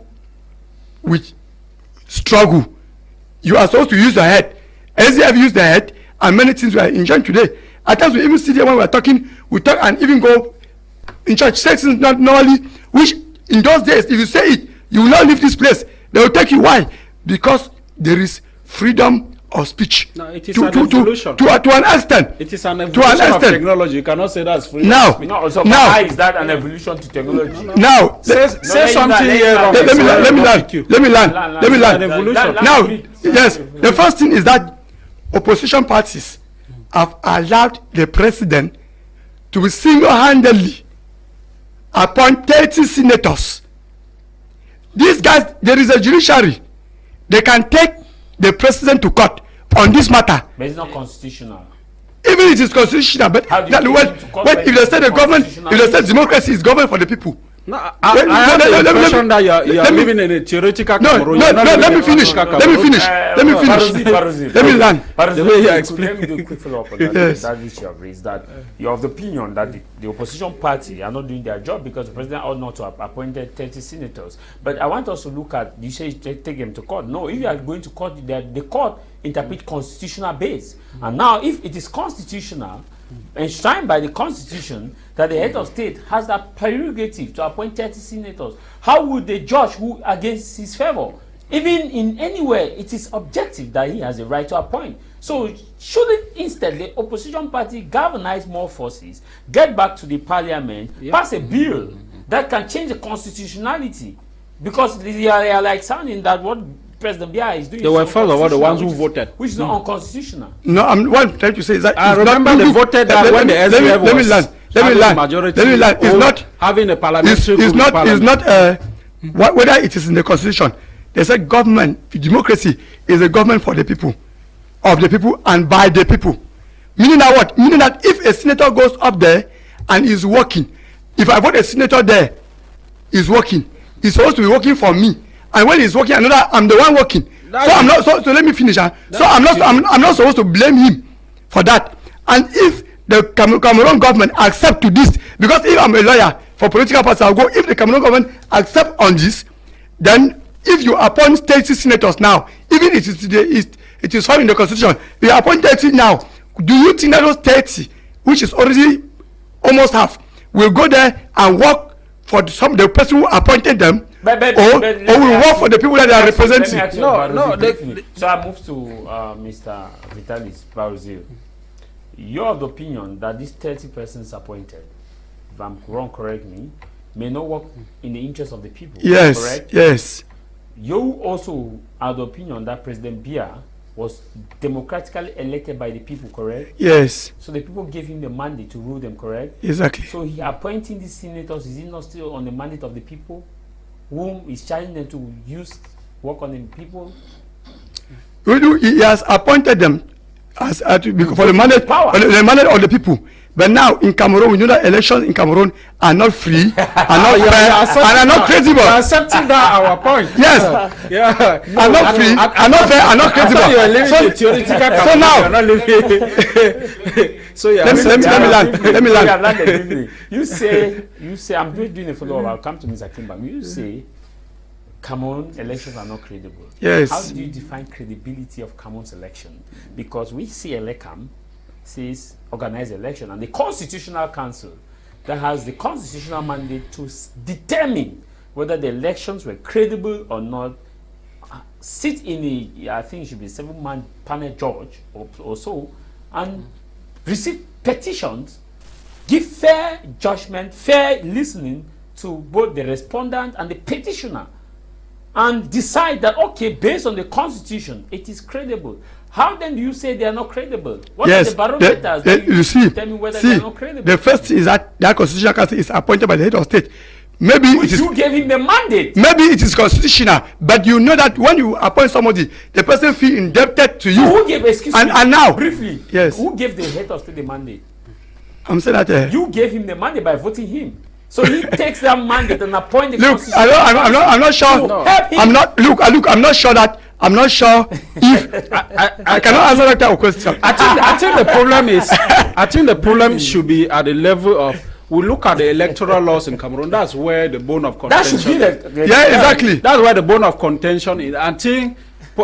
with struggle. You are supposed to use your head. SDF used their head, and many things we are enjoying today. At times we even sit here when we are talking, we talk and even go in church, say things not normally, which in those days, if you say it, you will not leave this place. They will take you. Why? Because there is freedom of speech. No, it is an evolution. To an extent. It is an evolution of technology. You cannot say that's freedom of speech. How is that an evolution to technology? Now, say something here. Let me land. Evolution. Now, yes, the first thing is that opposition parties have allowed the president to be single-handedly appoint 30 senators. These guys, there is a judiciary. They can take the president to court on this matter. But it's not constitutional. Even it is constitutional, but if they say the government, if they say democracy is governed for the people. No, I have the impression that you are living in a theoretical Cameroon. Let me finish. Let me land. The way you explain. Let me do a quick follow-up on that. Yes. That which you have raised, that you have the opinion that the opposition party are not doing their job because the president ought not to have appointed 30 senators. But I want us to look at, you say take them to court. No, if you are going to court, the court interpret constitutional base. And now, if it is constitutional, enshrined by the constitution, that the head of state has that prerogative to appoint 30 senators, how would the judge who against his favor Even in anywhere, it is objective that he has a right to appoint. So shouldn't instead the opposition party galvanize more forces, get back to the parliament, pass a bill that can change the constitutionality? Because they are like sounding that what President Biya is doing. They were first of all the ones who voted. Which is not unconstitutional. No, what I'm trying to say is that I remember they voted that when the SDF was let me learn. It's not having a parliamentary. It's not whether it is in the constitution. They said government, democracy is a government for the people, of the people, and by the people. Meaning that what? Meaning that if a senator goes up there and is working, if I vote a senator there, is working, he's supposed to be working for me. And when he's working, another, I'm the one working. So let me finish. So I'm not supposed to blame him for that. And if the Cameroon government accept to this, because if I'm a lawyer for political parties, I'll go. If the Cameroon government accept on this, then if you appoint 30 senators now, even if it is found in the constitution, you appoint 30 now. Do you think that those 30, which is already almost half, will go there and work for the person who appointed them, or will work for the people that they are representing? No. So I move to Mr. Vitalis Barzil. You're of the opinion that these 30 persons appointed, if I'm wrong, correct me, may not work in the interest of the people. Yes, correct? Yes. You also are the opinion that President Biya was democratically elected by the people, correct? Yes. So the people gave him the mandate to rule them, correct? Exactly. So he appointing these senators, is he not still on the mandate of the people, whom is charging them to work on the people? He has appointed them as for the mandate, the mandate of the people. But now in Cameroon, we know that elections in Cameroon are not free, are not fair, and are not credible. Accepting that our point. Yes. Are not free, are not fair, are not credible. So let me learn. You say I'm doing a follow-up. I'll come to Mr. Kimba. You say Cameroon elections are not credible. Yes. How do you define credibility of Cameroon's election? Because we see Elecam says organize election, and the Constitutional Council that has the constitutional mandate to determine whether the elections were credible or not sit in a, I think it should be 7-man panel judge or so, and receive petitions, give fair judgment, fair listening to both the respondent and the petitioner, and decide that, okay, based on the constitution, it is credible. How then do you say they are not credible? What are the barometers that you see, tell me whether they are not credible? The first is that Constitutional Council is appointed by the head of state. Maybe which you gave him the mandate. Maybe it is constitutional, but you know that when you appoint somebody, the person feel indebted to you. So who gave, excuse me, and now, briefly, yes, who gave the head of state the mandate? I'm saying that you gave him the mandate by voting him. So he takes that mandate and appoint the constitutional. I'm not sure. No. I'm not sure that. I'm not sure if I cannot answer that question. I think the problem is, I think the problem should be at the level of, we look at the electoral laws in Cameroon. That's where the bone of contention. That should be exactly. That's where the bone of contention is. I think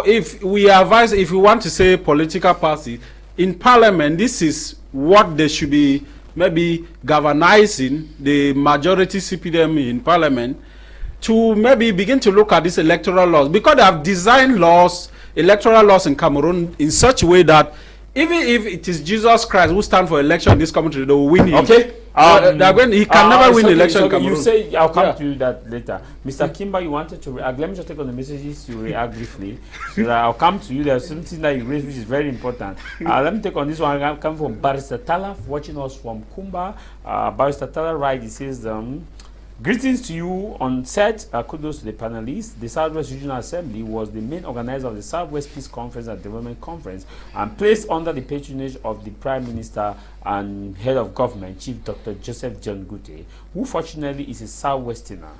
if we advise, if we want to say political party in parliament, this is what they should be maybe galvanizing the majority CPDM in parliament to maybe begin to look at these electoral laws, because they have designed laws, electoral laws in Cameroon in such a way that even if it is Jesus Christ who stands for election in this country, they will win him. Okay. He can never win election in Cameroon. You say, I'll come to you that later. Mr. Kimba, you wanted to react. Let me just take on the messages you react briefly. So that I'll come to you. There's something that you raised which is very important. Let me take on this one. I'm coming from Barrister Tala, watching us from Kumba. Barrister Tala, right, he says, greetings to you on set. Kudos to the panelists. The Southwest Regional Assembly was the main organizer of the Southwest Peace Conference and Development Conference, and placed under the patronage of the Prime Minister and Head of Government, Chief Dr. Joseph John Gute, who fortunately is a Southwesterner.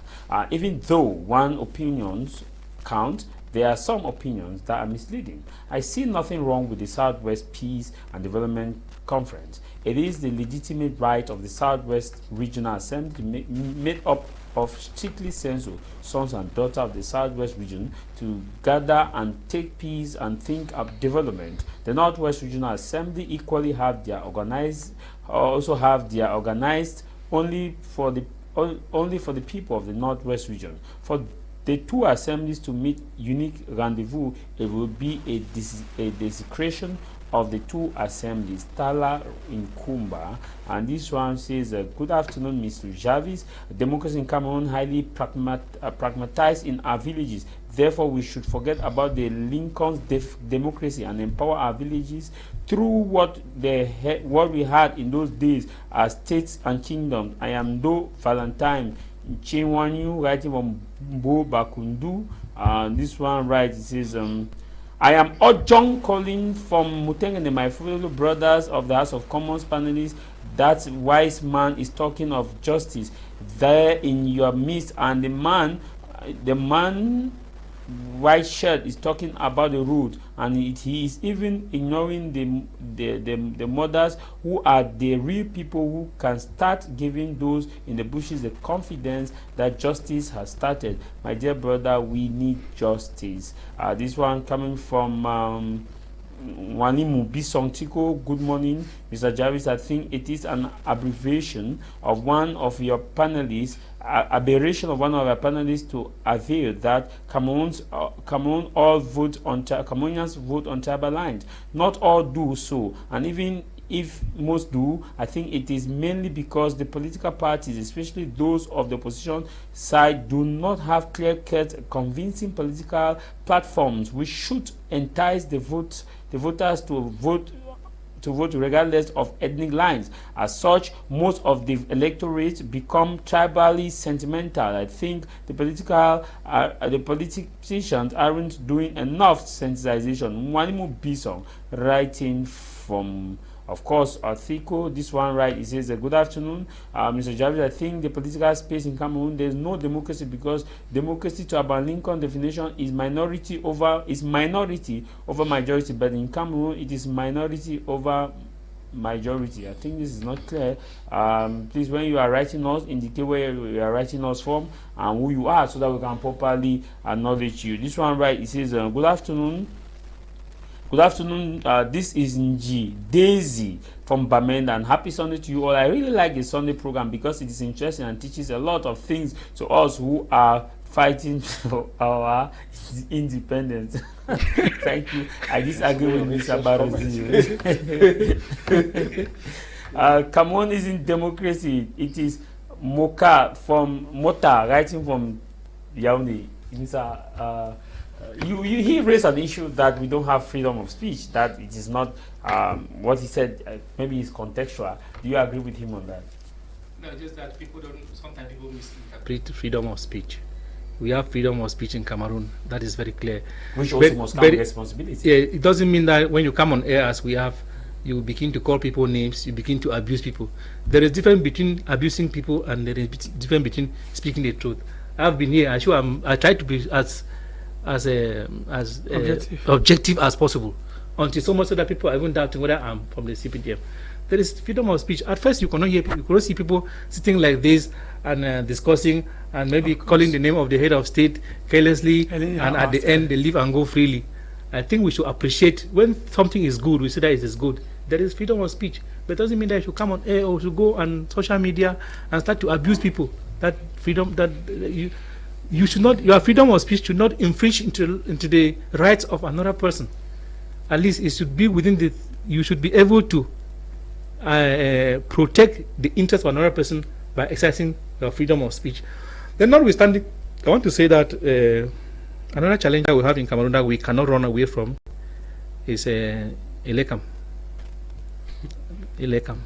Even though one opinions count, there are some opinions that are misleading. I see nothing wrong with the Southwest Peace and Development Conference. It is the legitimate right of the Southwest Regional Assembly, made up of strictly censored sons and daughters of the Southwest region, to gather and take peace and think of development. The Northwest Regional Assembly equally have their organized only for the people of the Northwest region. For the two assemblies to meet unique rendezvous, it will be a desecration of the two assemblies. Tala in Kumba, and this one says, good afternoon, Mr. Jarvis. Democracy in Cameroon highly pragmatized in our villages. Therefore, we should forget about the Lincoln's democracy and empower our villages through what we had in those days as states and kingdoms. I am Do Valentine Chinwanyu, writing from Bo Bakundu. This one writes, it says, I am Ojong calling from Muteng and my fellow brothers of the House of Commons panelists. That wise man is talking of justice there in your midst, and the man white shirt is talking about the road, and he is even ignoring the mothers who are the real people who can start giving those in the bushes the confidence that justice has started. My dear brother, we need justice. This one coming from Wanimu Bisontiko. Good morning, Mr. Jarvis. I think it is an abbreviation of one of your panelists, aberration of one of our panelists to avail that Cameroonians vote on tribal lines. Not all do so, and even if most do, I think it is mainly because the political parties, especially those of the opposition side, do not have clear-cut, convincing political platforms which should entice the voters to vote regardless of ethnic lines. As such, most of the electorate become tribally sentimental. I think the politicians aren't doing enough sensitization. Mwanimu Bisong, writing from, of course, Athiko. This one, right, it says, good afternoon, Mr. Jarvis. I think the political space in Cameroon, there's no democracy because democracy, to Abraham Lincoln definition, is minority over majority, but in Cameroon it is minority over majority. I think this is not clear. Please, when you are writing us, indicate where you are writing us from and who you are, so that we can properly acknowledge you. This one, right, it says, good afternoon. Good afternoon, this is Nji Daisy from Bamenda, and happy Sunday to you all. I really like the Sunday program because it is interesting and teaches a lot of things to us who are fighting for our independence. Thank you. I disagree with Mr. Barozi. Cameroon isn't democracy. It is Moka from Mota, writing from Yaoundé. He raised an issue that we don't have freedom of speech, that it is not what he said, maybe it's contextual. Do you agree with him on that? No, just that sometimes people misinterpret freedom of speech. We have freedom of speech in Cameroon, that is very clear. Which also must come with responsibility. Yeah, it doesn't mean that when you come on air as we have, you begin to call people names, you begin to abuse people. There is difference between abusing people and there is difference between speaking the truth. I've been here, I try to be as objective as possible, until so much so that people are even doubting whether I'm from the CPDM. There is freedom of speech. At first, you cannot hear, you cannot see people sitting like this and discussing and maybe calling the name of the head of state carelessly, and at the end they leave and go freely. I think we should appreciate when something is good. We say that it is good. There is freedom of speech, but it doesn't mean that you should come on air or should go on social media and start to abuse people. That freedom, that you should not, your freedom of speech should not infringe into the rights of another person. At least it should be within the, you should be able to protect the interest of another person by exercising your freedom of speech. Then, notwithstanding, I want to say that another challenge that we have in Cameroon that we cannot run away from is Elekam,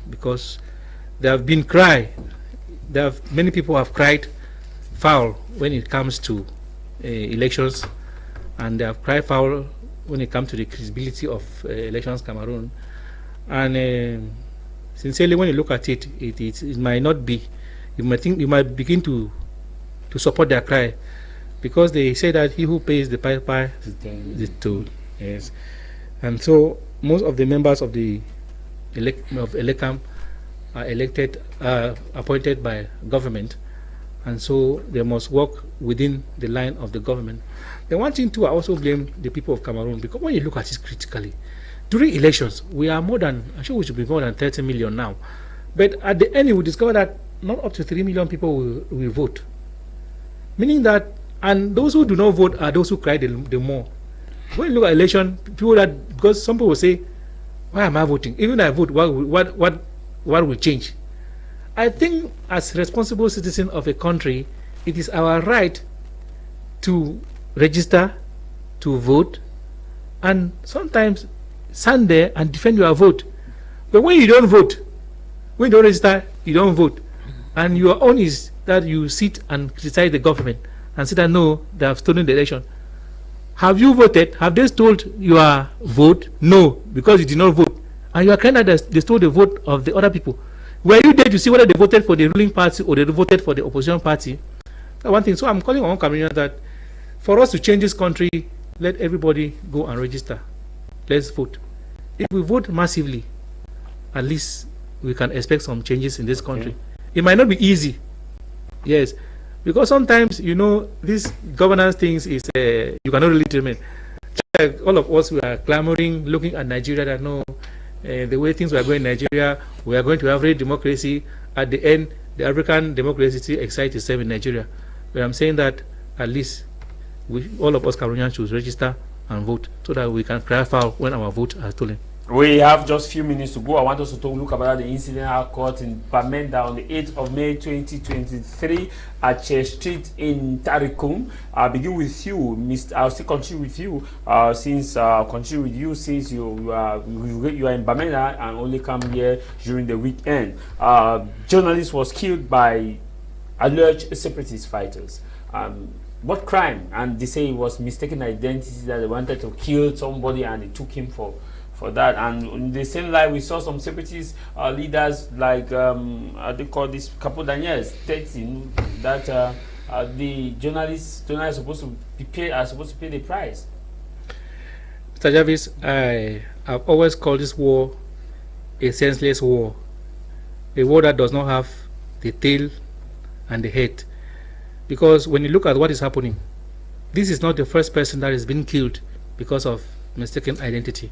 because there have been many people have cried foul when it comes to elections, and they have cried foul when it comes to the credibility of elections in Cameroon. And sincerely, when you look at it, it might not be. You might begin to support their cry, because they say that he who pays the piper is told. Yes, and so most of the members of the Elekam are appointed by government, and so they must work within the line of the government. The one thing too, I also blame the people of Cameroon, because when you look at it critically, during elections, we are more than, I'm sure we should be more than 30 million now. But at the end, we discover that not up to 3 million people will vote. Meaning that And those who do not vote are those who cry the more. When you look at election, people that, because some people will say, why am I voting? Even if I vote, what will change? I think as responsible citizens of a country, it is our right to register, to vote, and sometimes stand there and defend your vote. But when you don't vote, when you don't register, you don't vote. And your own is that you sit and criticize the government and say that no, they have stolen the election. Have you voted? Have they stole your vote? No, because you did not vote. And you are crying that they stole the vote of the other people. Were you there to see whether they voted for the ruling party or they voted for the opposition party? That's one thing. So I'm calling on Cameroonians that for us to change this country, let everybody go and register. Let's vote. If we vote massively, at least we can expect some changes in this country. It might not be easy, yes, because sometimes, you know, this governance things is you cannot really determine. All of us, we are clamoring, looking at Nigeria, that no, the way things were going in Nigeria, we are going to have real democracy. At the end, the African democracy excites itself in Nigeria. But I'm saying that at least all of us Cameroonians should register and vote so that we can cry foul when our votes are stolen. We have just a few minutes to go. I want us to look about the incident occurred in Bamenda on the 8th of May 2023 at Church Street in Tarikum. I'll begin with you, Mr. I'll still continue with you since you are in Bamenda and only come here during the weekend. Journalist was killed by alleged separatist fighters. What crime? And they say it was mistaken identity, that they wanted to kill somebody and they took him for that. And in the same light, we saw some separatist leaders like they call this Capo Daniels stating that the journalists are supposed to pay the price. Mr. Jarvis, I have always called this war a senseless war, a war that does not have the tail and the head. Because when you look at what is happening, this is not the first person that has been killed because of mistaken identity.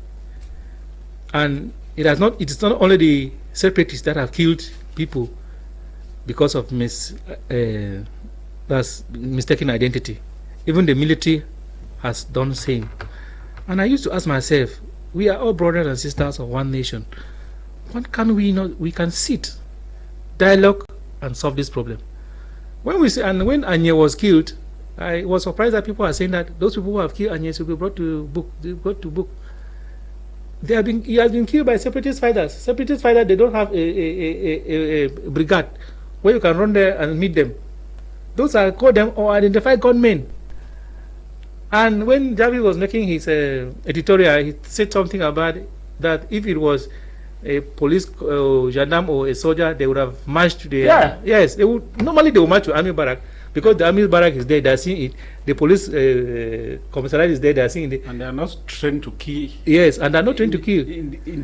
And it is not only the separatists that have killed people because of mistaken identity. Even the military has done the same. And I used to ask myself, we are all brothers and sisters of one nation. What can we not? We can sit, dialogue, and solve this problem. When we say, and when Anye was killed, I was surprised that people are saying that those people who have killed Anye should be brought to book. He has been killed by separatist fighters. Separatist fighters, they don't have a brigade where you can run there and meet them. Those are called them or identified gunmen. And when Jarvis was making his editorial, he said something about that if it was a police gendarme or a soldier, they would have marched to the yes, they would normally march to army barrack, because the army barrack is there, they are seeing it. The police commissariat is there, they are seeing it. And they are not trained to kill. Yes, and they are not trained to kill.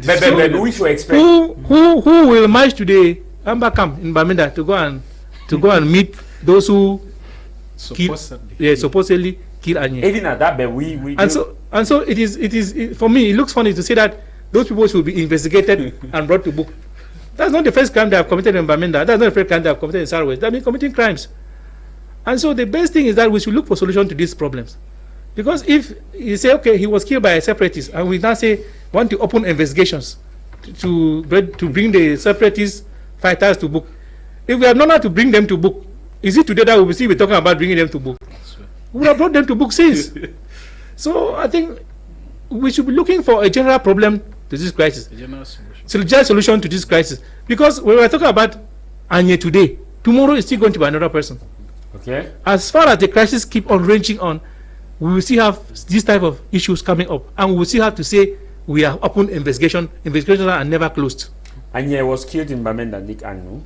But we should expect who will march to the Amber camp in Bamenda to go and meet those who supposedly kill Anye. Even at that, but we and so it is for me, it looks funny to say that those people should be investigated and brought to book. That's not the first crime they have committed in Bamenda. That's not the first crime they have committed in Sarawak. They have been committing crimes. And so the best thing is that we should look for solution to these problems. Because if you say, okay, he was killed by a separatist, and we now say want to open investigations to bring the separatist fighters to book. If we have not to bring them to book, is it today that we will see we're talking about bringing them to book? We would have brought them to book since. So I think we should be looking for a general problem to this crisis. A general solution to this crisis. Because when we're talking about Anye today, tomorrow is still going to be another person. Okay. As far as the crisis keep on ranging on, we will still have this type of issues coming up, and we will still have to say we are open investigations are never closed. Anye was killed in Bamenda, Nick Anyui.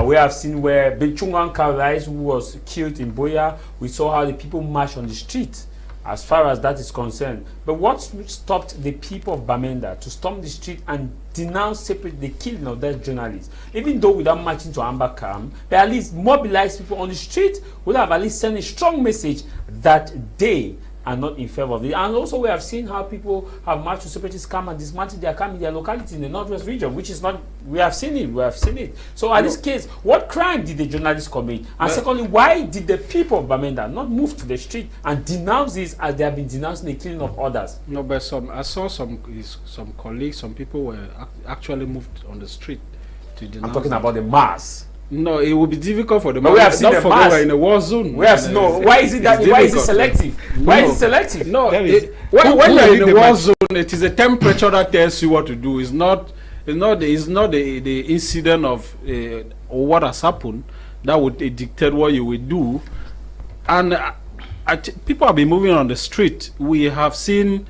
We have seen where Nsungkikang Cameroon, who was killed in Boya. We saw how the people marched on the street, as far as that is concerned. But what stopped the people of Bamenda to storm the street and denounce the killing of that journalist? Even though without marching to Amber Camp, but at least mobilize people on the street, would have at least sent a strong message that they are not in favor of it. And also we have seen how people have marched to separatists come and dismantle their camp in their locality in the northwest region, which is not, we have seen it. So in this case, what crime did the journalists commit? And secondly, why did the people of Bamenda not move to the street and denounce this as they have been denouncing the killing of others? No, but I saw some colleagues, some people were actually moved on the street to denounce. I'm talking about the mass. No, it will be difficult for the but we have seen the mass. We're in a war zone. We have no. Why is it that? Why is it selective? Why is it selective? No, when you're in a war zone, it is a temperature that tells you what to do. It's not the incident of or what has happened that would dictate what you will do. And people have been moving on the street. We have seen.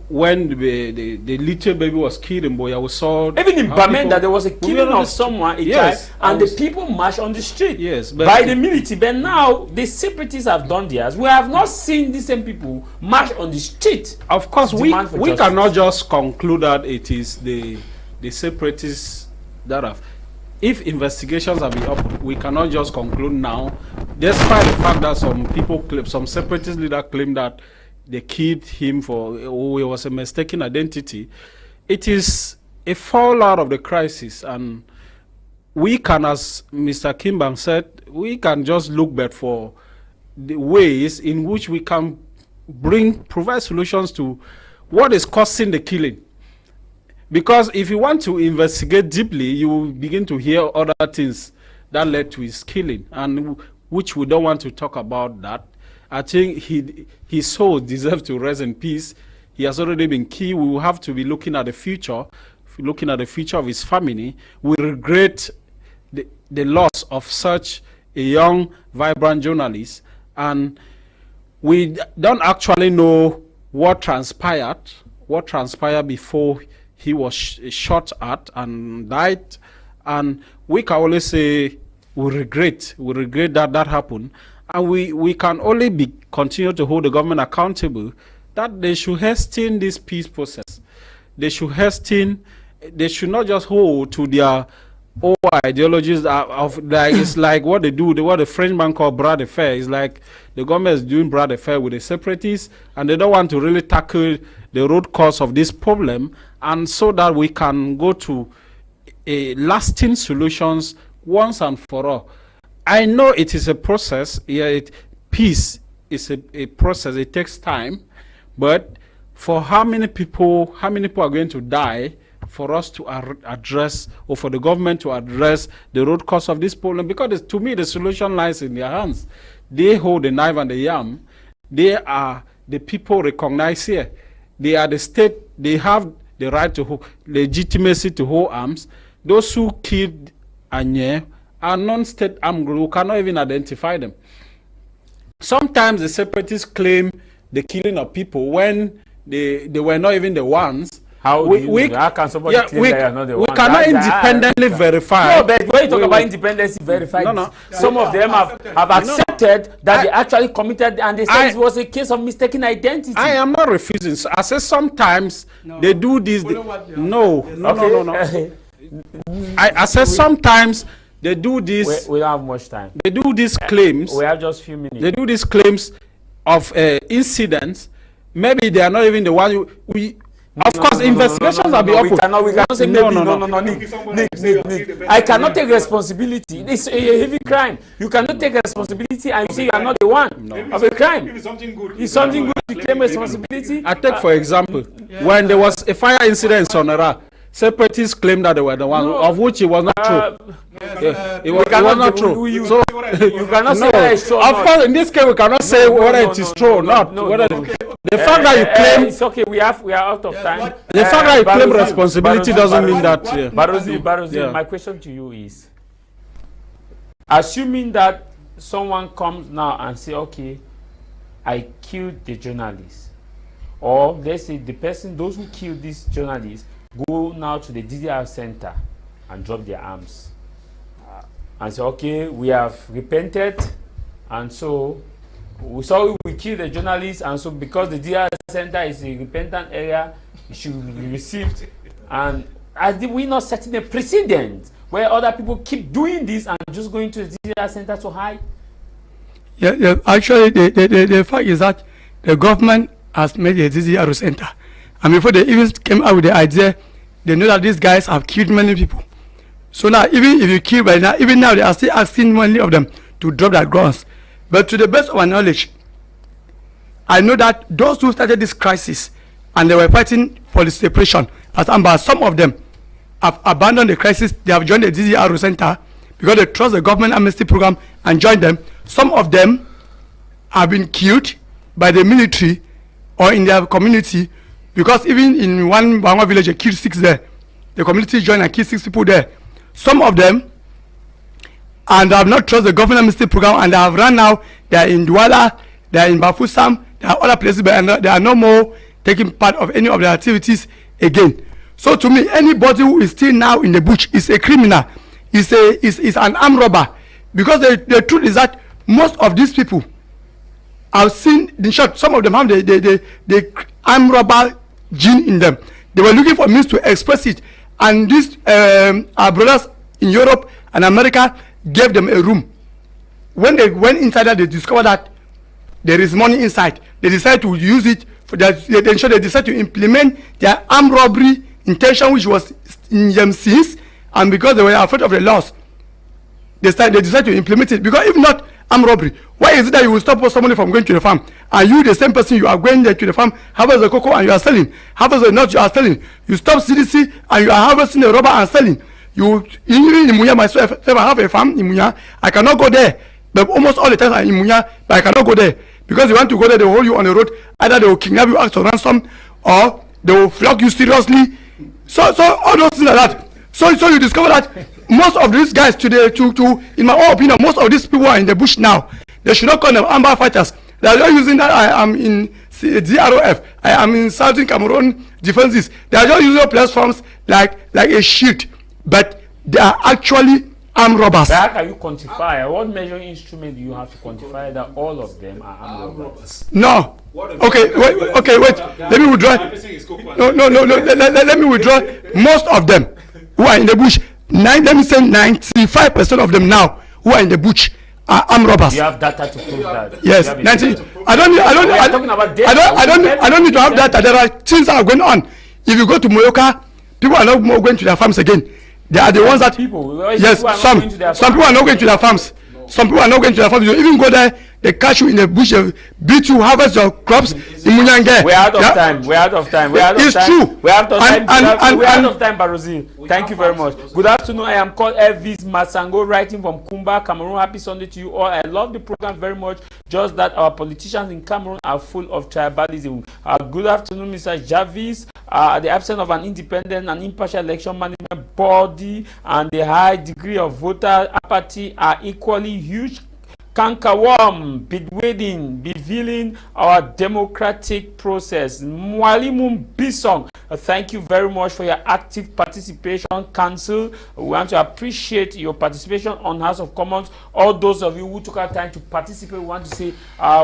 When the little baby was killed in Boya, we saw even in Bamenda there was a killing of someone, yes, and the people marched on the street, yes, by the military. But now the separatists have done theirs. We have not seen the same people march on the street. Of course, we cannot just conclude that it is the separatists that have. If investigations have been opened, we cannot just conclude now, despite the fact that some separatist leader claim that they killed him for it was a mistaken identity. It is a fallout of the crisis, and we can, as Mr. Kimba said, we can just look back for the ways in which we can provide solutions to what is causing the killing. Because if you want to investigate deeply, you will begin to hear other things that led to his killing, and which we don't want to talk about that. I think his soul deserves to rest in peace. He has already been killed. We will have to be looking at the future, of his family. We regret the loss of such a young, vibrant journalist, and we don't actually know what transpired before he was shot at and died. And we can only say we regret that happened. And we can only continue to hold the government accountable that they should hasten this peace process. They should not just hold to their old ideologies of like it's like what they do, what the Frenchman call bras de fer. It's like the government is doing bras de fer with the separatists, and they don't want to really tackle the root cause of this problem, and so that we can go to a lasting solutions once and for all. I know it is a process. Yeah, peace is a process. It takes time, but for how many people are going to die for us to address, or for the government to address the root cause of this problem? Because to me, the solution lies in their hands. They hold the knife and the yam. They are the people recognized here. They are the state. They have the right to legitimacy to hold arms. Those who killed Anye are non-state armed groups. We cannot even identify them. Sometimes the separatists claim the killing of people when they were not even the ones. How can somebody claim they are not the ones? We cannot independently verify. No, but when you talk about independence verified, some of them have accepted that they actually committed, and they said it was a case of mistaken identity. I am not refusing. I say sometimes they do this. No. I said sometimes they do this. We don't have much time. They do these claims. We have just few minutes. They do these claims of incidents. Maybe they are not even the one. Of course, investigations have been open. We cannot say maybe. No, Nick. I cannot take responsibility. It's a heavy crime. You cannot take responsibility and you say you are not the one of a crime. It's something good. It's something good to claim responsibility. I take, for example, when there was a fire incident in Sonora, separatists claimed that they were the one, of which it was not true. It was not true. So you cannot say that it's true. Of course, in this case, we cannot say whether it is true or not. The fact that you claim it's okay. We are out of time. The fact that you claim responsibility doesn't mean that. Barozi, my question to you is: assuming that someone comes now and say, "Okay, I killed the journalist," or let's say those who killed this journalist go now to the DDR center and drop their arms and say, okay, we have repented, and so we saw we killed the journalist, and so because the DDR center is a repentant area, it should be received. And as we not setting a precedent where other people keep doing this and just going to the DDR center to hide? Yeah, actually, the fact is that the government has made a DDR center. And before they even came out with the idea, they know that these guys have killed many people. So now, even if you kill by now, even now they are still asking many of them to drop their guns. But to the best of my knowledge, I know that those who started this crisis and they were fighting for the separation, as Amber, some of them have abandoned the crisis. They have joined the DDR center because they trust the government amnesty program and joined them. Some of them have been killed by the military or in their community, because even in one Bangwa village, they killed 6 there. The community joined and killed 6 people there. Some of them, and have not trust the government amnesty program, and they have run now. They are in Douala, they are in Bafoussam, there are other places, but they are no more taking part of any of their activities again. So to me, anybody who is still now in the bush is a criminal, is an armed robber, because the truth is that most of these people, I've seen, in short, some of them have the armed robber gene in them. They were looking for means to express it, and these our brothers in Europe and America gave them a room. When they went inside that, they discovered that there is money inside. They decided to use it for that. They decided to implement their armed robbery intention, which was in them since, and because they were afraid of the laws, they decided to implement it. Because if not armed robbery, why is it that you will stop somebody from going to the farm, and you, the same person, you are going there to the farm, harvest the cocoa and you are selling, harvest the nuts you are selling, you stop CDC and you are harvesting the rubber and selling. You in Imunya myself, if I have a farm in Imunya, I cannot go there. But almost all the time I'm in Imunya, but I cannot go there because you want to go there, they will hold you on the road. Either they will kidnap you, ask for ransom, or they will flog you seriously. So all those things like that. So you discover that most of these guys today, in my own opinion, most of these people are in the bush now. They should not call them armed fighters. They are just using that I am in DROF, I am in Southern Cameroon defenses. They are just using platforms like a shield, but they are actually armed robbers. How can you quantify? What measuring instrument do you have to quantify that all of them are armed robbers? No. Okay, wait. Let me withdraw. No. Let me withdraw. Most of them who are in the bush, let me say 95% of them now who are in the bush are armed robbers. You have data to prove that. Yes, 90. I don't need to have data. There are things that are going on. If you go to Moyoka, people are not more going to their farms again. They are the ones that yes, some people are not going to their farms. Some people are not going to their farms. You even go there, they catch you in the bush, they beat you, harvest your crops in Munyange. We're out of time. It's true. We're out of time, Barozi. Thank you very much. Good afternoon. I am called Elvis Masango, writing from Kumba, Cameroon. Happy Sunday to you all. I love the program very much. Just that our politicians in Cameroon are full of tribalism. Good afternoon, Mr. Jarvis. The absence of an independent and impartial election management body and the high degree of voter apathy are equally huge cankerworm bevealing our democratic process. Mwalimu Bisong, thank you very much for your active participation. Council, we want to appreciate your participation on House of Commons. All those of you who took our time to participate, we want to say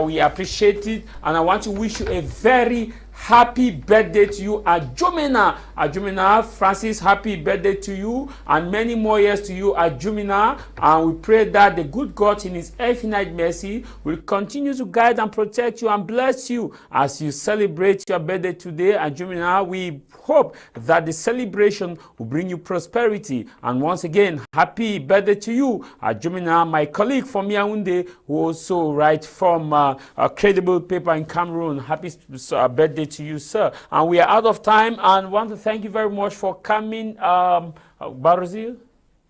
we appreciate it, and I want to wish you a very happy birthday to you, Ajumina Francis. Happy birthday to you, and many more years to you, Ajumina. And we pray that the good God in His infinite mercy will continue to guide and protect you and bless you as you celebrate your birthday today, Ajumina. We hope that the celebration will bring you prosperity. And once again, happy birthday to you, Ajumina, my colleague from Yaoundé, who also writes from a credible paper in Cameroon. Happy birthday to you, sir. And we are out of time, and want to thank you very much for coming, Barzil.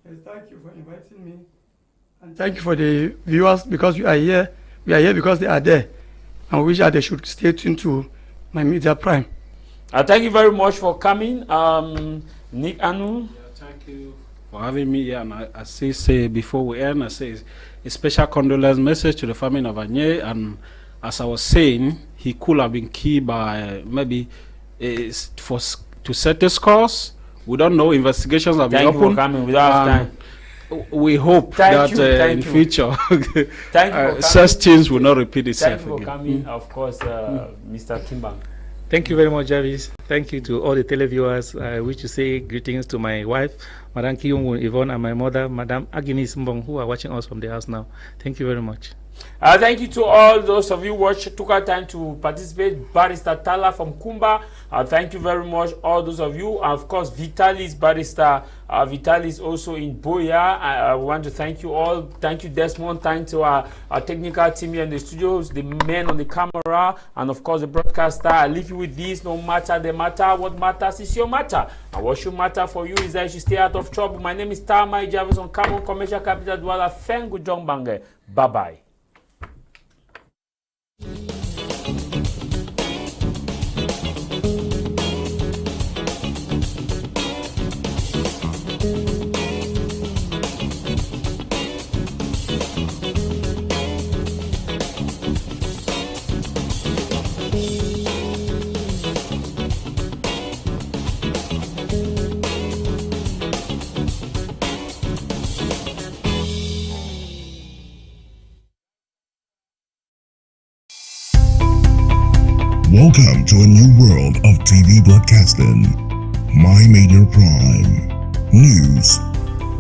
Yes, thank you for inviting me, and thank you for the viewers, because we are here. We are here because they are there, and we wish that they should stay tuned to my media prime. Thank you very much for coming, Nick Anyui. Thank you for having me here. And I say before we end, I say a special condolence message to the family of Anyui. And as I was saying, he could have been killed by maybe to set the scores. We don't know. Investigations have been open. Thank you for coming. Without time. We hope that in future such things will not repeat itself again. Thank you for coming, of course, Mr. Kimba. Thank you very much, Jarvis. Thank you to all the televiewers. I wish to say greetings to my wife, Madam Kiyungu Yvonne, and my mother, Madam Agnes Mbong, who are watching us from the house now. Thank you very much. Thank you to all those of you who took our time to participate. Barrister Tala from Kumba, thank you very much. All those of you, and of course, Vitalis, Barrister Vitalis also in Boya. I want to thank you all. Thank you, Desmond. Thank to our technical team here in the studios, the men on the camera, and of course, the broadcaster. I leave you with this: no matter the matter, what matters is your matter. And what should matter for you is that you should stay out of trouble. My name is Tah Mai Jarvis on Cameroon Commercial Capital Douala. Fengu Jongbange. Bye-bye. Welcome to a new world of TV broadcasting. My Media Prime. News,